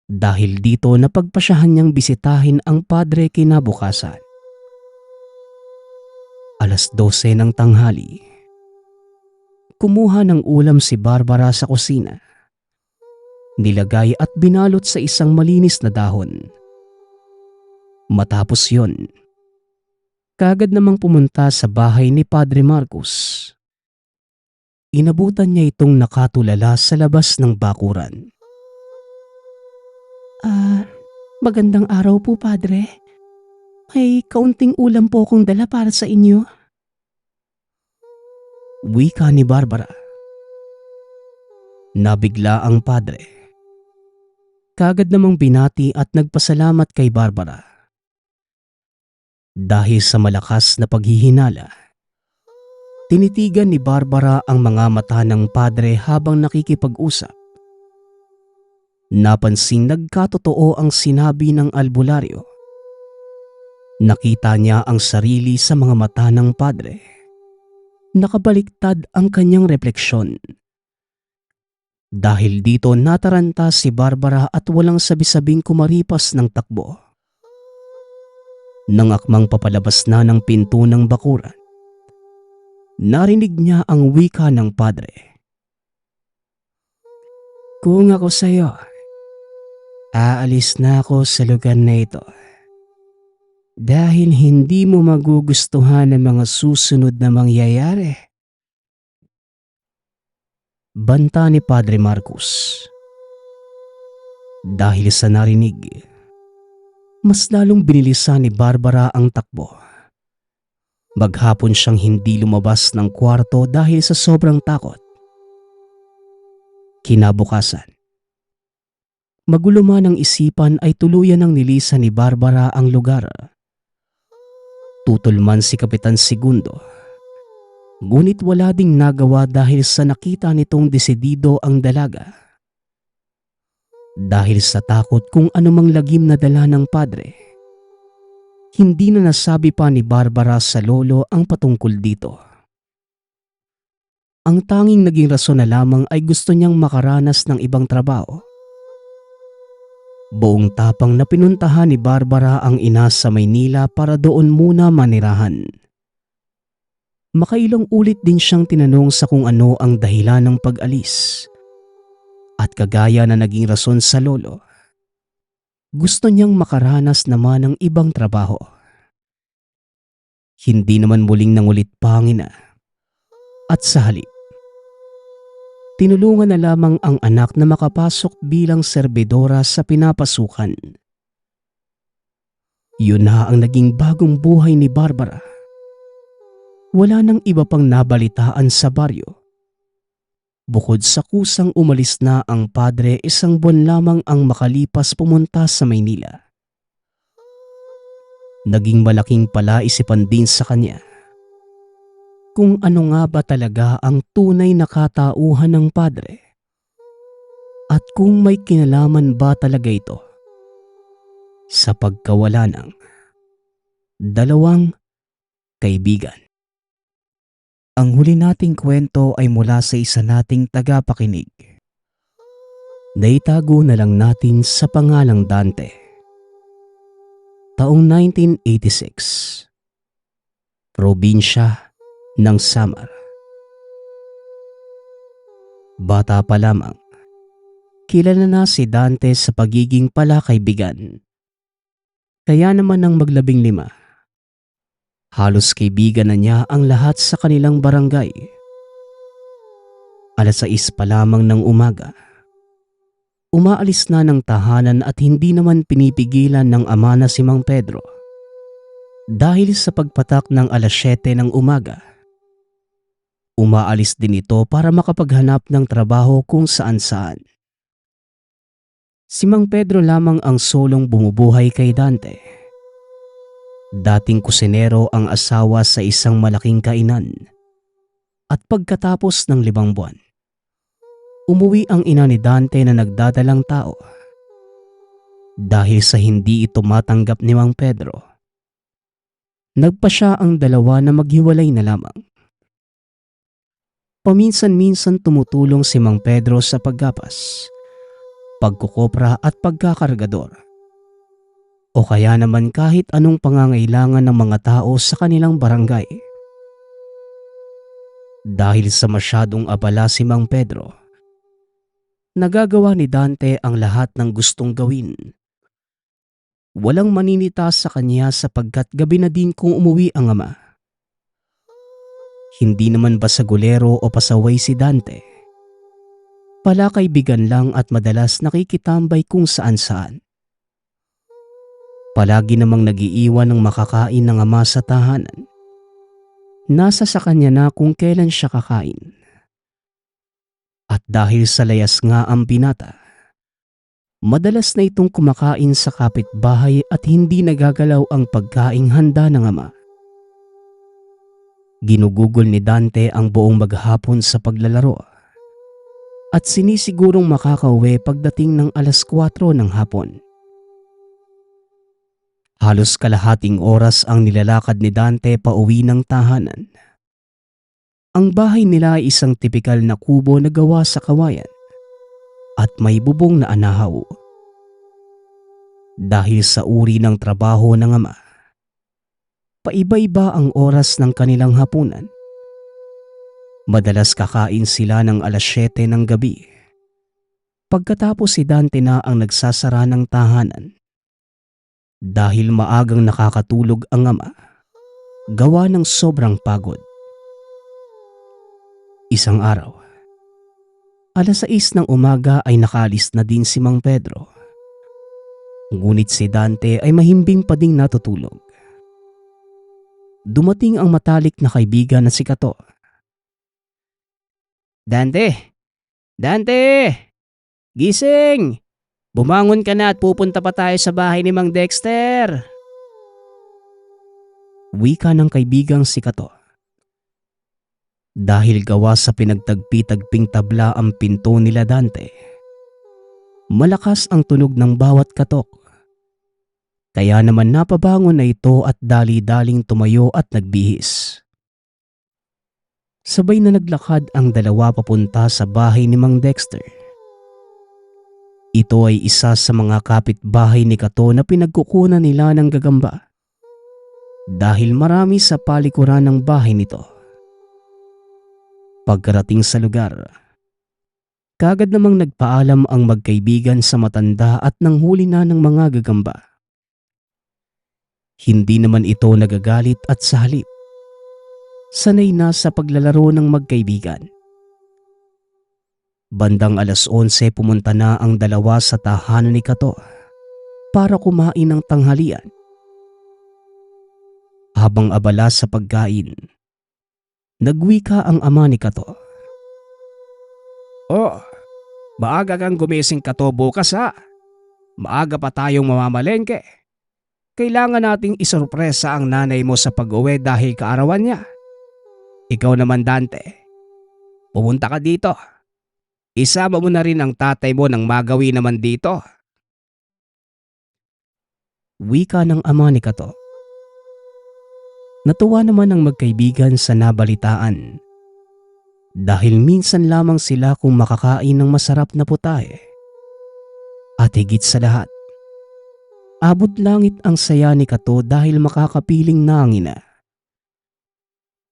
Dahil dito napagpasyahan niyang bisitahin ang padre kinabukasan. 12:00 ng tanghali. Kumuha ng ulam si Barbara sa kusina. Nilagay at binalot sa isang malinis na dahon. Matapos yon, kagad namang pumunta sa bahay ni Padre Marcos. Inabutan niya itong nakatulala sa labas ng bakuran. Magandang araw po, Padre. May kaunting ulam po akong dala para sa inyo. Wika ni Barbara. Nabigla ang padre. Kagad namang binati at nagpasalamat kay Barbara. Dahil sa malakas na paghihinala, tinitigan ni Barbara ang mga mata ng padre habang nakikipag-usap. Napansing nagkatotoo ang sinabi ng albularyo. Nakita niya ang sarili sa mga mata ng padre. Nakabaliktad ang kanyang refleksyon. Dahil dito nataranta si Barbara at walang sabi-sabing kumaripas ng takbo. Nang akmang papalabas na ng pinto ng bakuran, narinig niya ang wika ng padre. Kung ako sa'yo, aalis na ako sa lugar na ito. Dahil hindi mo magugustuhan ang mga susunod na mangyayari. Banta ni Padre Marcos. Dahil sa narinig, mas lalong binilisan ni Barbara ang takbo. Maghapon siyang hindi lumabas ng kwarto dahil sa sobrang takot. Kinabukasan, magulo man ang isipan ay tuluyan ng nilisan ni Barbara ang lugar. Tutol man si Kapitan Segundo Ngunit wala ding nagawa dahil sa nakita nitong desidido ang dalaga. Dahil sa takot kung anumang lagim na dala ng padre, hindi na nasabi pa ni Barbara sa lolo ang patungkol dito. Ang tanging naging rason na lamang ay gusto niyang makaranas ng ibang trabaho. Buong tapang na pinuntahan ni Barbara ang ina sa Maynila para doon muna manirahan. Makailang ulit din siyang tinanong sa kung ano ang dahilan ng pag-alis. At kagaya na naging rason sa lolo, gusto niyang makaranas naman ng ibang trabaho. Hindi naman muling nangulit pa ang ina. At sa halip, tinulungan na lamang ang anak na makapasok bilang serbidora sa pinapasukan. Yun na ang naging bagong buhay ni Barbara. Wala nang iba pang nabalitaan sa baryo. Bukod sa kusang umalis na ang padre, 1 buwan lamang ang makalipas pumunta sa Maynila. Naging malaking palaisipan din sa kanya kung ano nga ba talaga ang tunay na katauhan ng padre at kung may kinalaman ba talaga ito sa pagkawala ng 2 kaibigan. Ang huli nating kwento ay mula sa isa nating tagapakinig. Naitago na lang natin sa pangalang Dante. Taong 1986. Probinsya ng Samar. Bata pa lamang, kilala na si Dante sa pagiging palakaibigan. Kaya naman nang mag-15, halos kaibigan na niya ang lahat sa kanilang barangay. 6:00 pa lamang ng umaga, umaalis na ng tahanan at hindi naman pinipigilan ng ama na si Mang Pedro. Dahil sa pagpatak ng 7:00 ng umaga, umaalis din ito para makapaghanap ng trabaho kung saan-saan. Si Mang Pedro lamang ang solong bumubuhay kay Dante. Dating kusinero ang asawa sa isang malaking kainan. At pagkatapos ng 5 buwan, umuwi ang ina ni Dante na nagdadalang tao. Dahil sa hindi ito matanggap ni Mang Pedro, nagpasya ang dalawa na maghiwalay na lamang. Paminsan-minsan tumutulong si Mang Pedro sa paggapas, pagkukopra at pagkakargador. O kaya naman kahit anong pangangailangan ng mga tao sa kanilang barangay. Dahil sa masyadong abala si Mang Pedro, nagagawa ni Dante ang lahat ng gustong gawin. Walang maninita sa kanya sapagkat gabi na din kung umuwi ang ama. Hindi naman basagulero o pasaway si Dante. Palakaibigan lang at madalas nakikitambay kung saan-saan. Palagi namang nagiiwan ng makakain ng ama sa tahanan. Nasa sa kanya na kung kailan siya kakain. At dahil sa layas nga ang binata, madalas na itong kumakain sa kapitbahay at hindi nagagalaw ang pagkaing handa ng ama. Ginugugol ni Dante ang buong maghapon sa paglalaro at sinisigurong makakauwi pagdating ng 4:00 ng hapon. Halos kalahating oras ang nilalakad ni Dante pauwi ng tahanan. Ang bahay nila ay isang tipikal na kubo na gawa sa kawayan at may bubong na anahaw. Dahil sa uri ng trabaho ng ama, paiba-iba ang oras ng kanilang hapunan. Madalas kakain sila ng 7:00 ng gabi. Pagkatapos si Dante na ang nagsasara ng tahanan. Dahil maagang nakakatulog ang ama, gawa ng sobrang pagod. Isang araw, 6:00 ng umaga ay nakaalis na din si Mang Pedro. Ngunit si Dante ay mahimbing pa ding natutulog. Dumating ang matalik na kaibigan na si Kato. "Dante! Dante! Gising! Bumangon ka na at pupunta pa tayo sa bahay ni Mang Dexter." Wika ng kaibigang si Kato. Dahil gawa sa pinagtagpi-tagping tabla ang pinto nila Dante, malakas ang tunog ng bawat katok. Kaya naman napabangon na ito at dali-daling tumayo at nagbihis. Sabay na naglakad ang dalawa papunta sa bahay ni Mang Dexter. Ito ay isa sa mga kapitbahay ni Kato na pinagkukunan nila ng gagamba. Dahil marami sa palikuran ng bahay nito. Pagkarating sa lugar, kagad namang nagpaalam ang magkaibigan sa matanda at nanghuli na ng mga gagamba. Hindi naman ito nagagalit at sa halip, sanay na sa paglalaro ng magkaibigan. Bandang 11:00 pumunta na ang dalawa sa tahanan ni Kato para kumain ng tanghalian. Habang abala sa pagkain, nagwika ang ama ni Kato. Oh, maaga kang gumising Kato bukas ha. Maaga pa tayong mamamalengke. Kailangan nating isorpresa ang nanay mo sa pag-uwi dahil kaarawan niya. Ikaw naman Dante, pumunta ka dito. Isama mo na rin ang tatay mo nang magawi naman dito. Wika ng ama ni Kato. Natuwa naman ang magkaibigan sa nabalitaan dahil minsan lamang sila kung makakain ng masarap na putahe. At higit sa lahat, abot langit ang saya ni Kato dahil makakapiling na ang ina.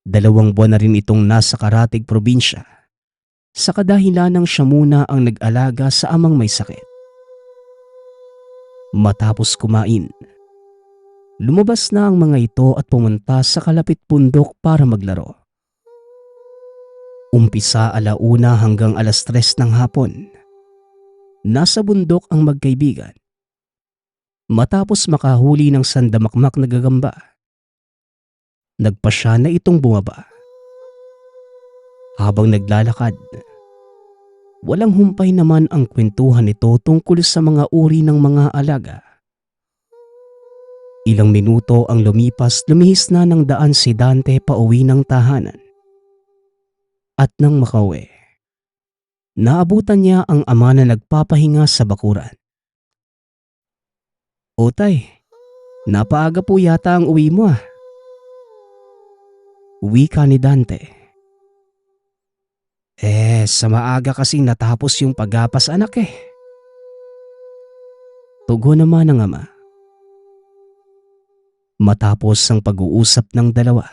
2 buwan na rin itong nasa Karatig probinsya sa kadahilanang siya muna ang nag-alaga sa amang may sakit. Matapos kumain, lumabas na ang mga ito at pumunta sa kalapit bundok para maglaro. Umpisa 1:00 hanggang 3:00 ng hapon. Nasa bundok ang magkaibigan. Matapos makahuli ng sandamakmak na gagamba, nagpasya na itong bumaba. Habang naglalakad, walang humpay naman ang kwentuhan nito tungkol sa mga uri ng mga alaga. Ilang minuto ang lumipas, lumihis na ng daan si Dante pauwi ng tahanan. At nang makauwi, naabutan niya ang ama na nagpapahinga sa bakuran. "O tay, napaaga po yata ang uwi mo ah." Wika ni Dante. Sa maaga kasing natapos yung paggapas anak eh. Tugon naman ng ama. Matapos ang pag-uusap ng dalawa,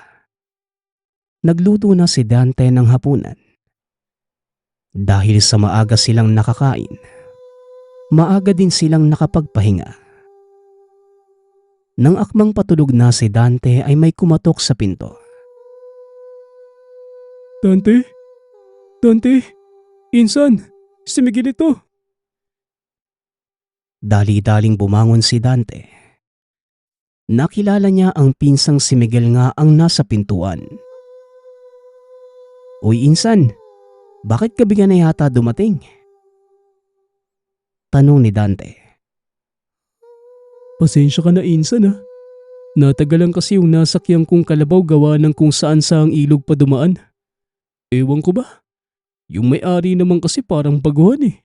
nagluto na si Dante ng hapunan. Dahil sa maaga silang nakakain, maaga din silang nakapagpahinga. Nang akmang patulog na si Dante ay may kumatok sa pinto. Dante? Dante? Insan? Si Miguel ito. Dali-daling bumangon si Dante. Nakilala niya ang pinsang si Miguel nga ang nasa pintuan. "Uy insan, bakit ka bigla na yata dumating?" Tanong ni Dante. Pasensya ka na insan ha. Natagalan kasi yung nasakyan kong kalabaw gawa ng kung saan sa ang ilog pa dumaan. Ewan ko ba? Yung may-ari naman kasi parang baguhan eh.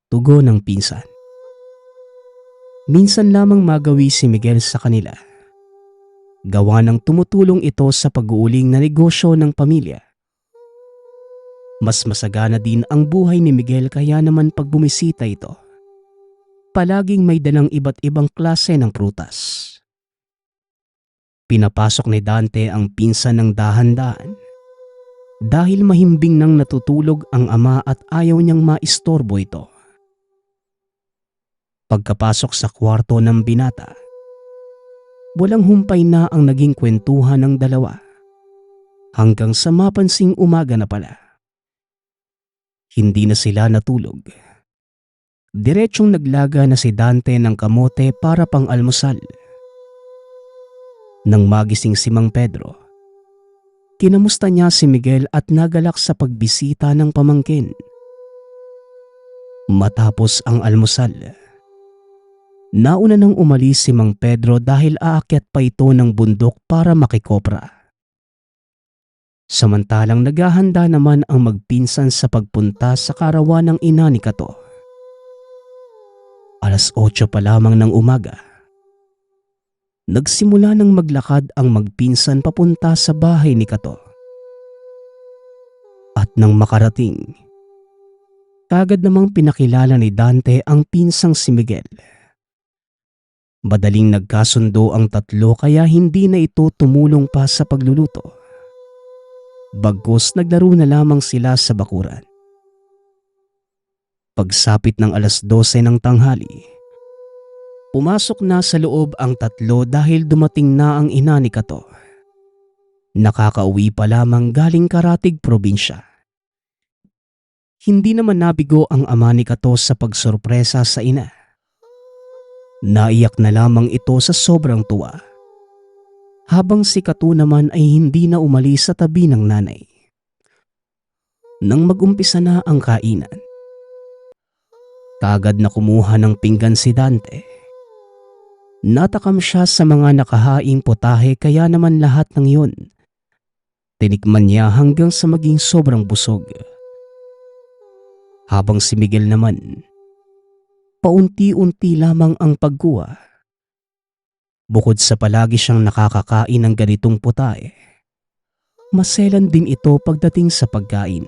Tugon ng pinsan. Minsan lamang magawi si Miguel sa kanila. Gawa ng tumutulong ito sa pag-uuling na negosyo ng pamilya. Mas masagana din ang buhay ni Miguel kaya naman pag bumisita ito, palaging may dalang iba't ibang klase ng prutas. Pinapasok ni Dante ang pinsan ng dahan-dahan dahil mahimbing nang natutulog ang ama at ayaw niyang maistorbo ito. Pagkapasok sa kwarto ng binata, walang humpay na ang naging kwentuhan ng dalawa hanggang sa mapansing umaga na pala. Hindi na sila natulog. Diretsong naglaga na si Dante ng kamote para pang-almusal. Nang magising si Mang Pedro, kinamusta niya si Miguel at nagalak sa pagbisita ng pamangkin. Matapos ang almusal, nauna nang umalis si Mang Pedro dahil aakyat pa ito ng bundok para makikopra. Samantalang naghahanda naman ang magpinsan sa pagpunta sa karawan ng ina ni Kato. 8:00 pa lamang ng umaga. Nagsimula ng maglakad ang magpinsan papunta sa bahay ni Kato. At nang makarating, kagad namang pinakilala ni Dante ang pinsang si Miguel. Madaling nagkasundo ang tatlo kaya hindi na ito tumulong pa sa pagluluto. Bagkus naglaro na lamang sila sa bakuran. Pagsapit ng 12:00 ng tanghali, pumasok na sa loob ang tatlo dahil dumating na ang ina ni Kato. Nakakauwi pa lamang galing Karatig probinsya. Hindi naman nabigo ang ama ni Kato sa pagsorpresa sa ina. Naiyak na lamang ito sa sobrang tuwa. Habang si Kato naman ay hindi na umalis sa tabi ng nanay. Nang mag-umpisa na ang kainan, kagad na kumuha ng pinggan si Dante. Natakam siya sa mga nakahaing potahe kaya naman lahat ng yun tinikman niya hanggang sa maging sobrang busog. Habang si Miguel naman, paunti-unti lamang ang pagkuha. Bukod sa palagi siyang nakakakain ng ganitong putahe, maselan din ito pagdating sa pagkain.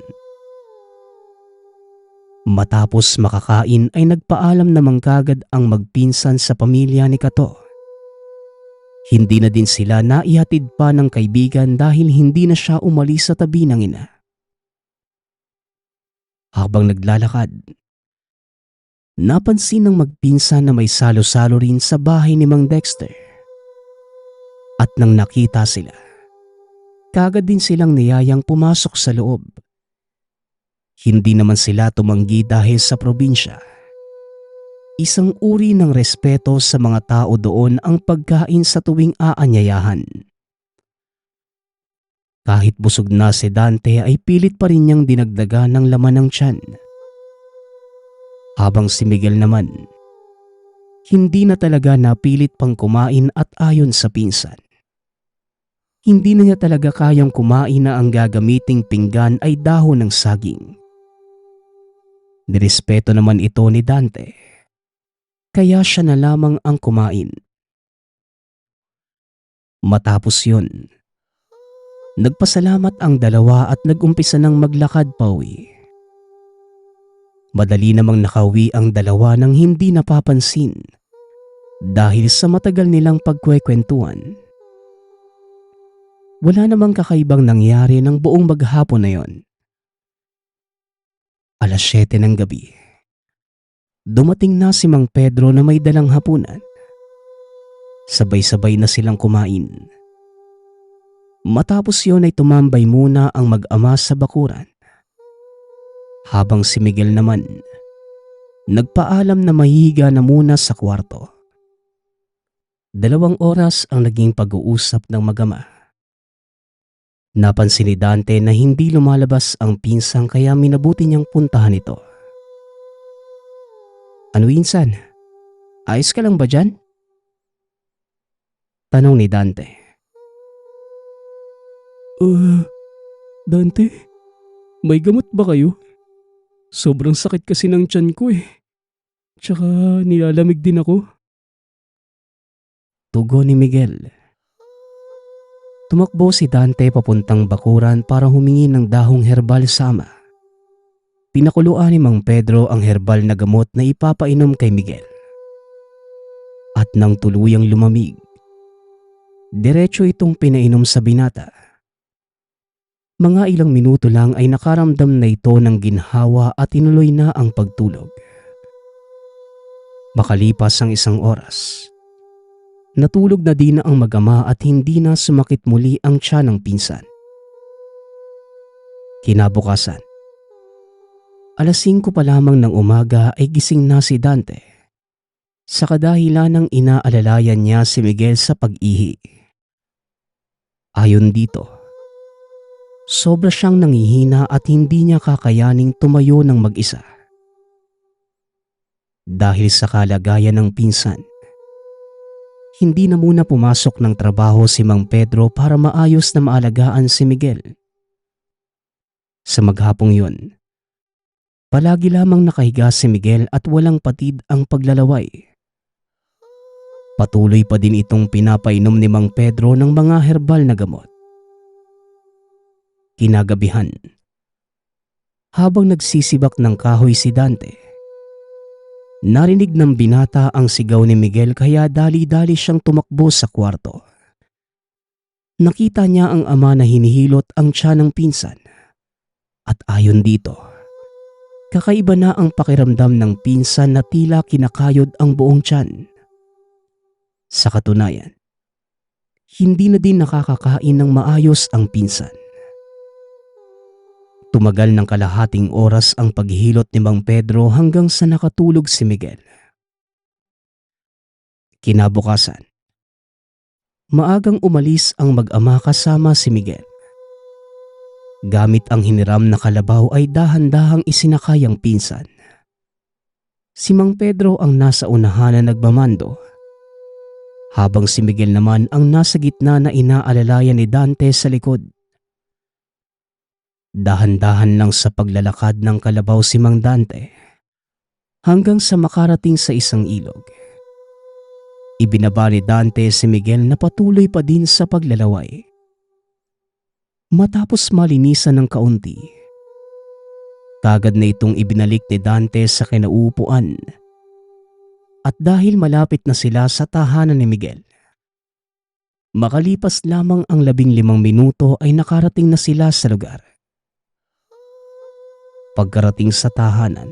Matapos makakain ay nagpaalam namang kagad ang magpinsan sa pamilya ni Kato. Hindi na din sila naihatid pa ng kaibigan dahil hindi na siya umalis sa tabi ng ina. Habang naglalakad, napansin ng magpinsan na may salo-salo rin sa bahay ni Mang Dexter. At nang nakita sila, kagad din silang niyayang pumasok sa loob. Hindi naman sila tumanggi dahil sa probinsya. Isang uri ng respeto sa mga tao doon ang pagkain sa tuwing aanyayahan. Kahit busog na si Dante ay pilit pa rin niyang dinagdagan ng laman ng tiyan. Habang si Miguel naman, hindi na talaga napilit pang kumain at ayon sa pinsan. Hindi na niya talaga kayang kumain na ang gagamiting pinggan ay dahon ng saging. Nirespeto naman ito ni Dante, kaya siya na lamang ang kumain. Matapos yun, nagpasalamat ang dalawa at nag-umpisa ng maglakad pauwi. Madali namang nakauwi ang dalawa nang hindi napapansin dahil sa matagal nilang pagkwekwentuhan. Wala namang kakaibang nangyari ng buong maghapon na yon. 7:00 ng gabi, dumating na si Mang Pedro na may dalang hapunan. Sabay-sabay na silang kumain. Matapos yon ay tumambay muna ang mag-ama sa bakuran. Habang si Miguel naman, nagpaalam na mahihiga na muna sa kwarto. 2 oras ang naging pag-uusap ng mag-ama. Napansin ni Dante na hindi lumalabas ang pinsang kaya minabuti niyang puntahan ito. "Ano insan? Ayos ka lang ba dyan?" tanong ni Dante. Dante, may gamot ba kayo? Sobrang sakit kasi ng tiyan ko eh. Tsaka nilalamig din ako. Tugon ni Miguel. Tumakbo si Dante papuntang bakuran para humingi ng dahong herbal sa ama. Pinakuluan ni Mang Pedro ang herbal na gamot na ipapainom kay Miguel. At nang tuluyang lumamig, diretso itong pinainom sa binata. Mga ilang minuto lang ay nakaramdam na ito ng ginhawa at tinuloy na ang pagtulog. Makalipas ang 1 oras, natulog na din ang mag-ama at hindi na sumakit muli ang tiyan ng pinsan. Kinabukasan, 5:00 pa lamang ng umaga ay gising na si Dante. Sa kadahilan ng inaalalayan niya si Miguel sa pag-ihi. Ayon dito, sobra siyang nangihina at hindi niya kakayaning tumayo ng mag-isa. Dahil sa kalagayan ng pinsan, hindi na muna pumasok ng trabaho si Mang Pedro para maayos na maalagaan si Miguel Sa maghapong yun, palagi lamang nakahiga si Miguel at walang patid ang paglalaway. Patuloy pa din itong pinapainom ni Mang Pedro ng mga herbal na gamot. Kinagabihan, habang nagsisibak ng kahoy si Dante, narinig ng binata ang sigaw ni Miguel kaya dali-dali siyang tumakbo sa kwarto. Nakita niya ang ama na hinihilot ang tiyan ng pinsan. At ayon dito, kakaiba na ang pakiramdam ng pinsan na tila kinakayod ang buong tiyan. Sa katunayan, hindi na din nakakakain ng maayos ang pinsan. Tumagal ng kalahating oras ang paghihilot ni Mang Pedro hanggang sa nakatulog si Miguel. Kinabukasan, maagang umalis ang mag-ama kasama si Miguel. Gamit ang hiniram na kalabaw ay dahan-dahang isinakay ang pinsan. Si Mang Pedro ang nasa unahan na nagmamando, habang si Miguel naman ang nasa gitna na inaalalayan ni Dante sa likod. Dahan-dahan lang sa paglalakad ng kalabaw si Mang Dante hanggang sa makarating sa isang ilog. Ibinaba ni Dante si Miguel na patuloy pa din sa paglalaway. Matapos malinisan ng kaunti, kagad na itong ibinalik ni Dante sa kinauupuan. At dahil malapit na sila sa tahanan ni Miguel, makalipas lamang ang 15 minuto ay nakarating na sila sa lugar. Pagkarating sa tahanan,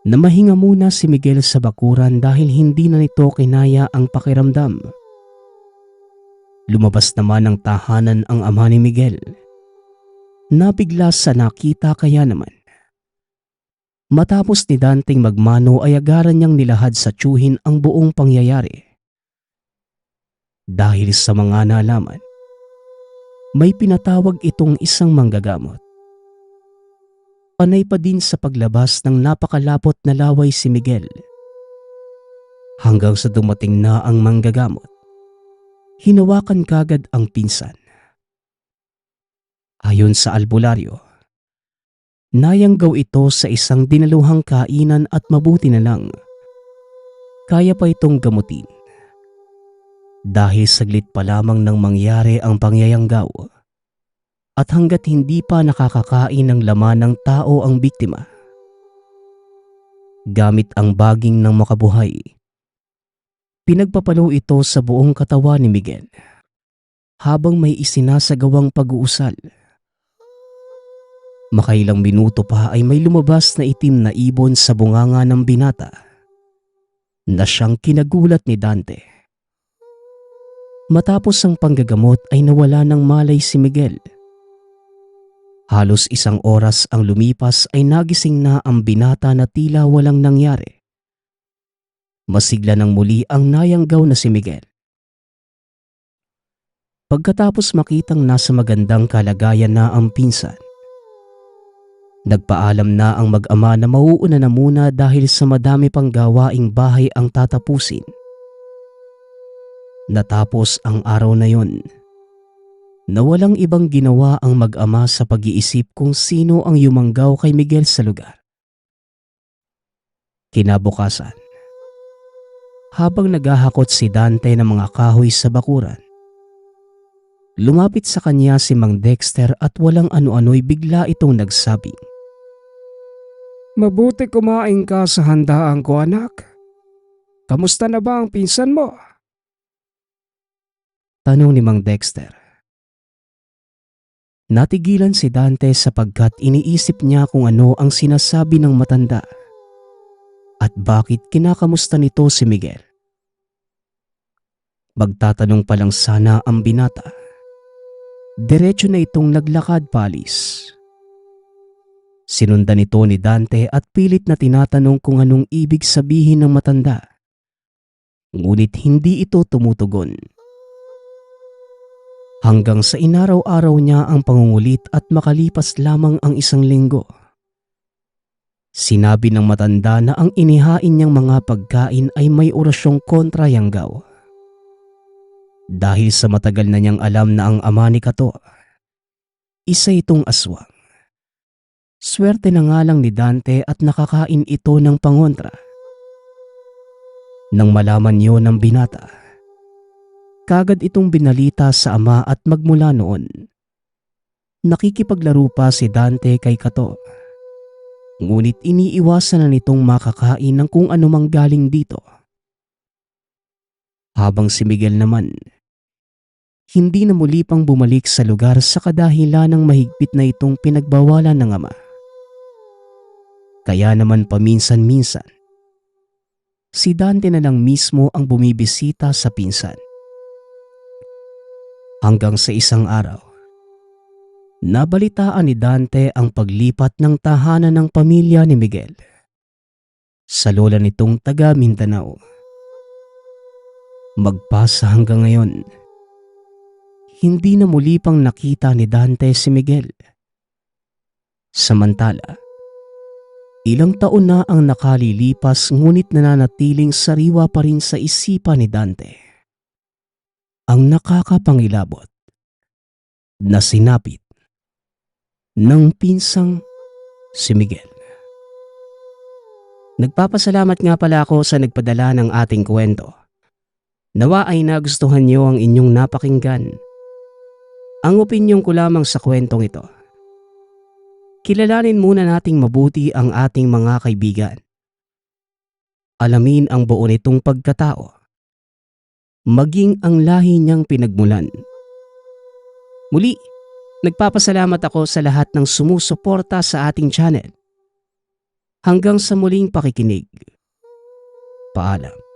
namahinga muna si Miguel sa bakuran dahil hindi na nito kinaya ang pakiramdam. Lumabas naman ng tahanan ang ama ni Miguel. Nabigla sa nakita kaya naman. Matapos ni Danteng magmano ay agaran niyang nilahad sa tiyuhin ang buong pangyayari. Dahil sa mga nalaman, may pinatawag itong isang manggagamot. Panay pa din sa paglabas ng napakalapot na laway si Miguel. Hanggang sa dumating na ang manggagamot, hinawakan kagad ang pinsan. Ayon sa albularyo, nayanggaw ito sa isang dinaluhang kainan at mabuti na lang, kaya pa itong gamutin. Dahil saglit pa lamang nang mangyari ang pangyayanggaw, at hanggat hindi pa nakakakain ng laman ng tao ang biktima. Gamit ang baging ng makabuhay, pinagpapalo ito sa buong katawan ni Miguel habang may isinasagawang pag-uusal. Makailang minuto pa ay may lumabas na itim na ibon sa bunganga ng binata na siyang kinagulat ni Dante. Matapos ang panggagamot ay nawala ng malay si Miguel. Halos 1 oras ang lumipas ay nagising na ang binata na tila walang nangyari. Masigla ng muli ang nayanggaw na si Miguel. Pagkatapos makitang nasa magandang kalagayan na ang pinsan, nagpaalam na ang mag-ama na mauuna na muna dahil sa madami pang gawaing bahay ang tatapusin. Natapos ang araw na yon, na walang ibang ginawa ang mag-ama sa pag-iisip kung sino ang yumanggaw kay Miguel sa lugar. Kinabukasan, habang naghahakot si Dante ng mga kahoy sa bakuran, lumapit sa kanya si Mang Dexter at walang ano-ano'y bigla itong nagsabing, Mabuti kumain ka sa handaan ko, anak. Kamusta na ba ang pinsan mo? tanong ni Mang Dexter. Natigilan si Dante sapagkat iniisip niya kung ano ang sinasabi ng matanda at bakit kinakamusta nito si Miguel. Magtatanong pa lang sana ang binata, diretso na itong naglakad paalis. Sinundan ito ni Dante at pilit na tinatanong kung anong ibig sabihin ng matanda. Ngunit hindi ito tumutugon. Hanggang sa inaraw-araw niya ang pangungulit at makalipas lamang ang 1 linggo. Sinabi ng matanda na ang inihain niyang mga pagkain ay may orasyong kontra yanggaw. Dahil sa matagal na niyang alam na ang ama ni Kato Isa itong aswang. Swerte na nga lang ni Dante at nakakain ito ng pangontra. Nang malaman yon ng binata, kagad itong binalita sa ama at magmula noon, nakikipaglaro pa si Dante kay Kato. Ngunit iniiwasan na nitong makakain ng kung anumang galing dito. Habang si Miguel naman, hindi na muli pang bumalik sa lugar sa kadahilan ng mahigpit na itong pinagbawalan ng ama. Kaya naman paminsan-minsan, si Dante na lang mismo ang bumibisita sa pinsan. Hanggang sa isang araw, nabalitaan ni Dante ang paglipat ng tahanan ng pamilya ni Miguel sa lola nitong taga Mindanao. Magpasa hanggang ngayon, hindi na muli pang nakita ni Dante si Miguel. Samantala, ilang taon na ang nakalilipas ngunit nananatiling sariwa pa rin sa isipan ni Dante ang nakakapangilabot na sinapit ng pinsang si Miguel. Nagpapasalamat nga pala ako sa nagpadala ng ating kwento. Nawa ay nagustuhan niyo ang inyong napakinggan. Ang opinyon ko lamang sa kwentong ito. Kilalanin muna nating mabuti ang ating mga kaibigan. Alamin ang buo nitong pagkatao, maging ang lahi niyang pinagmulan. Muli, nagpapasalamat ako sa lahat ng sumusuporta sa ating channel. Hanggang sa muling pakikinig. Paalam.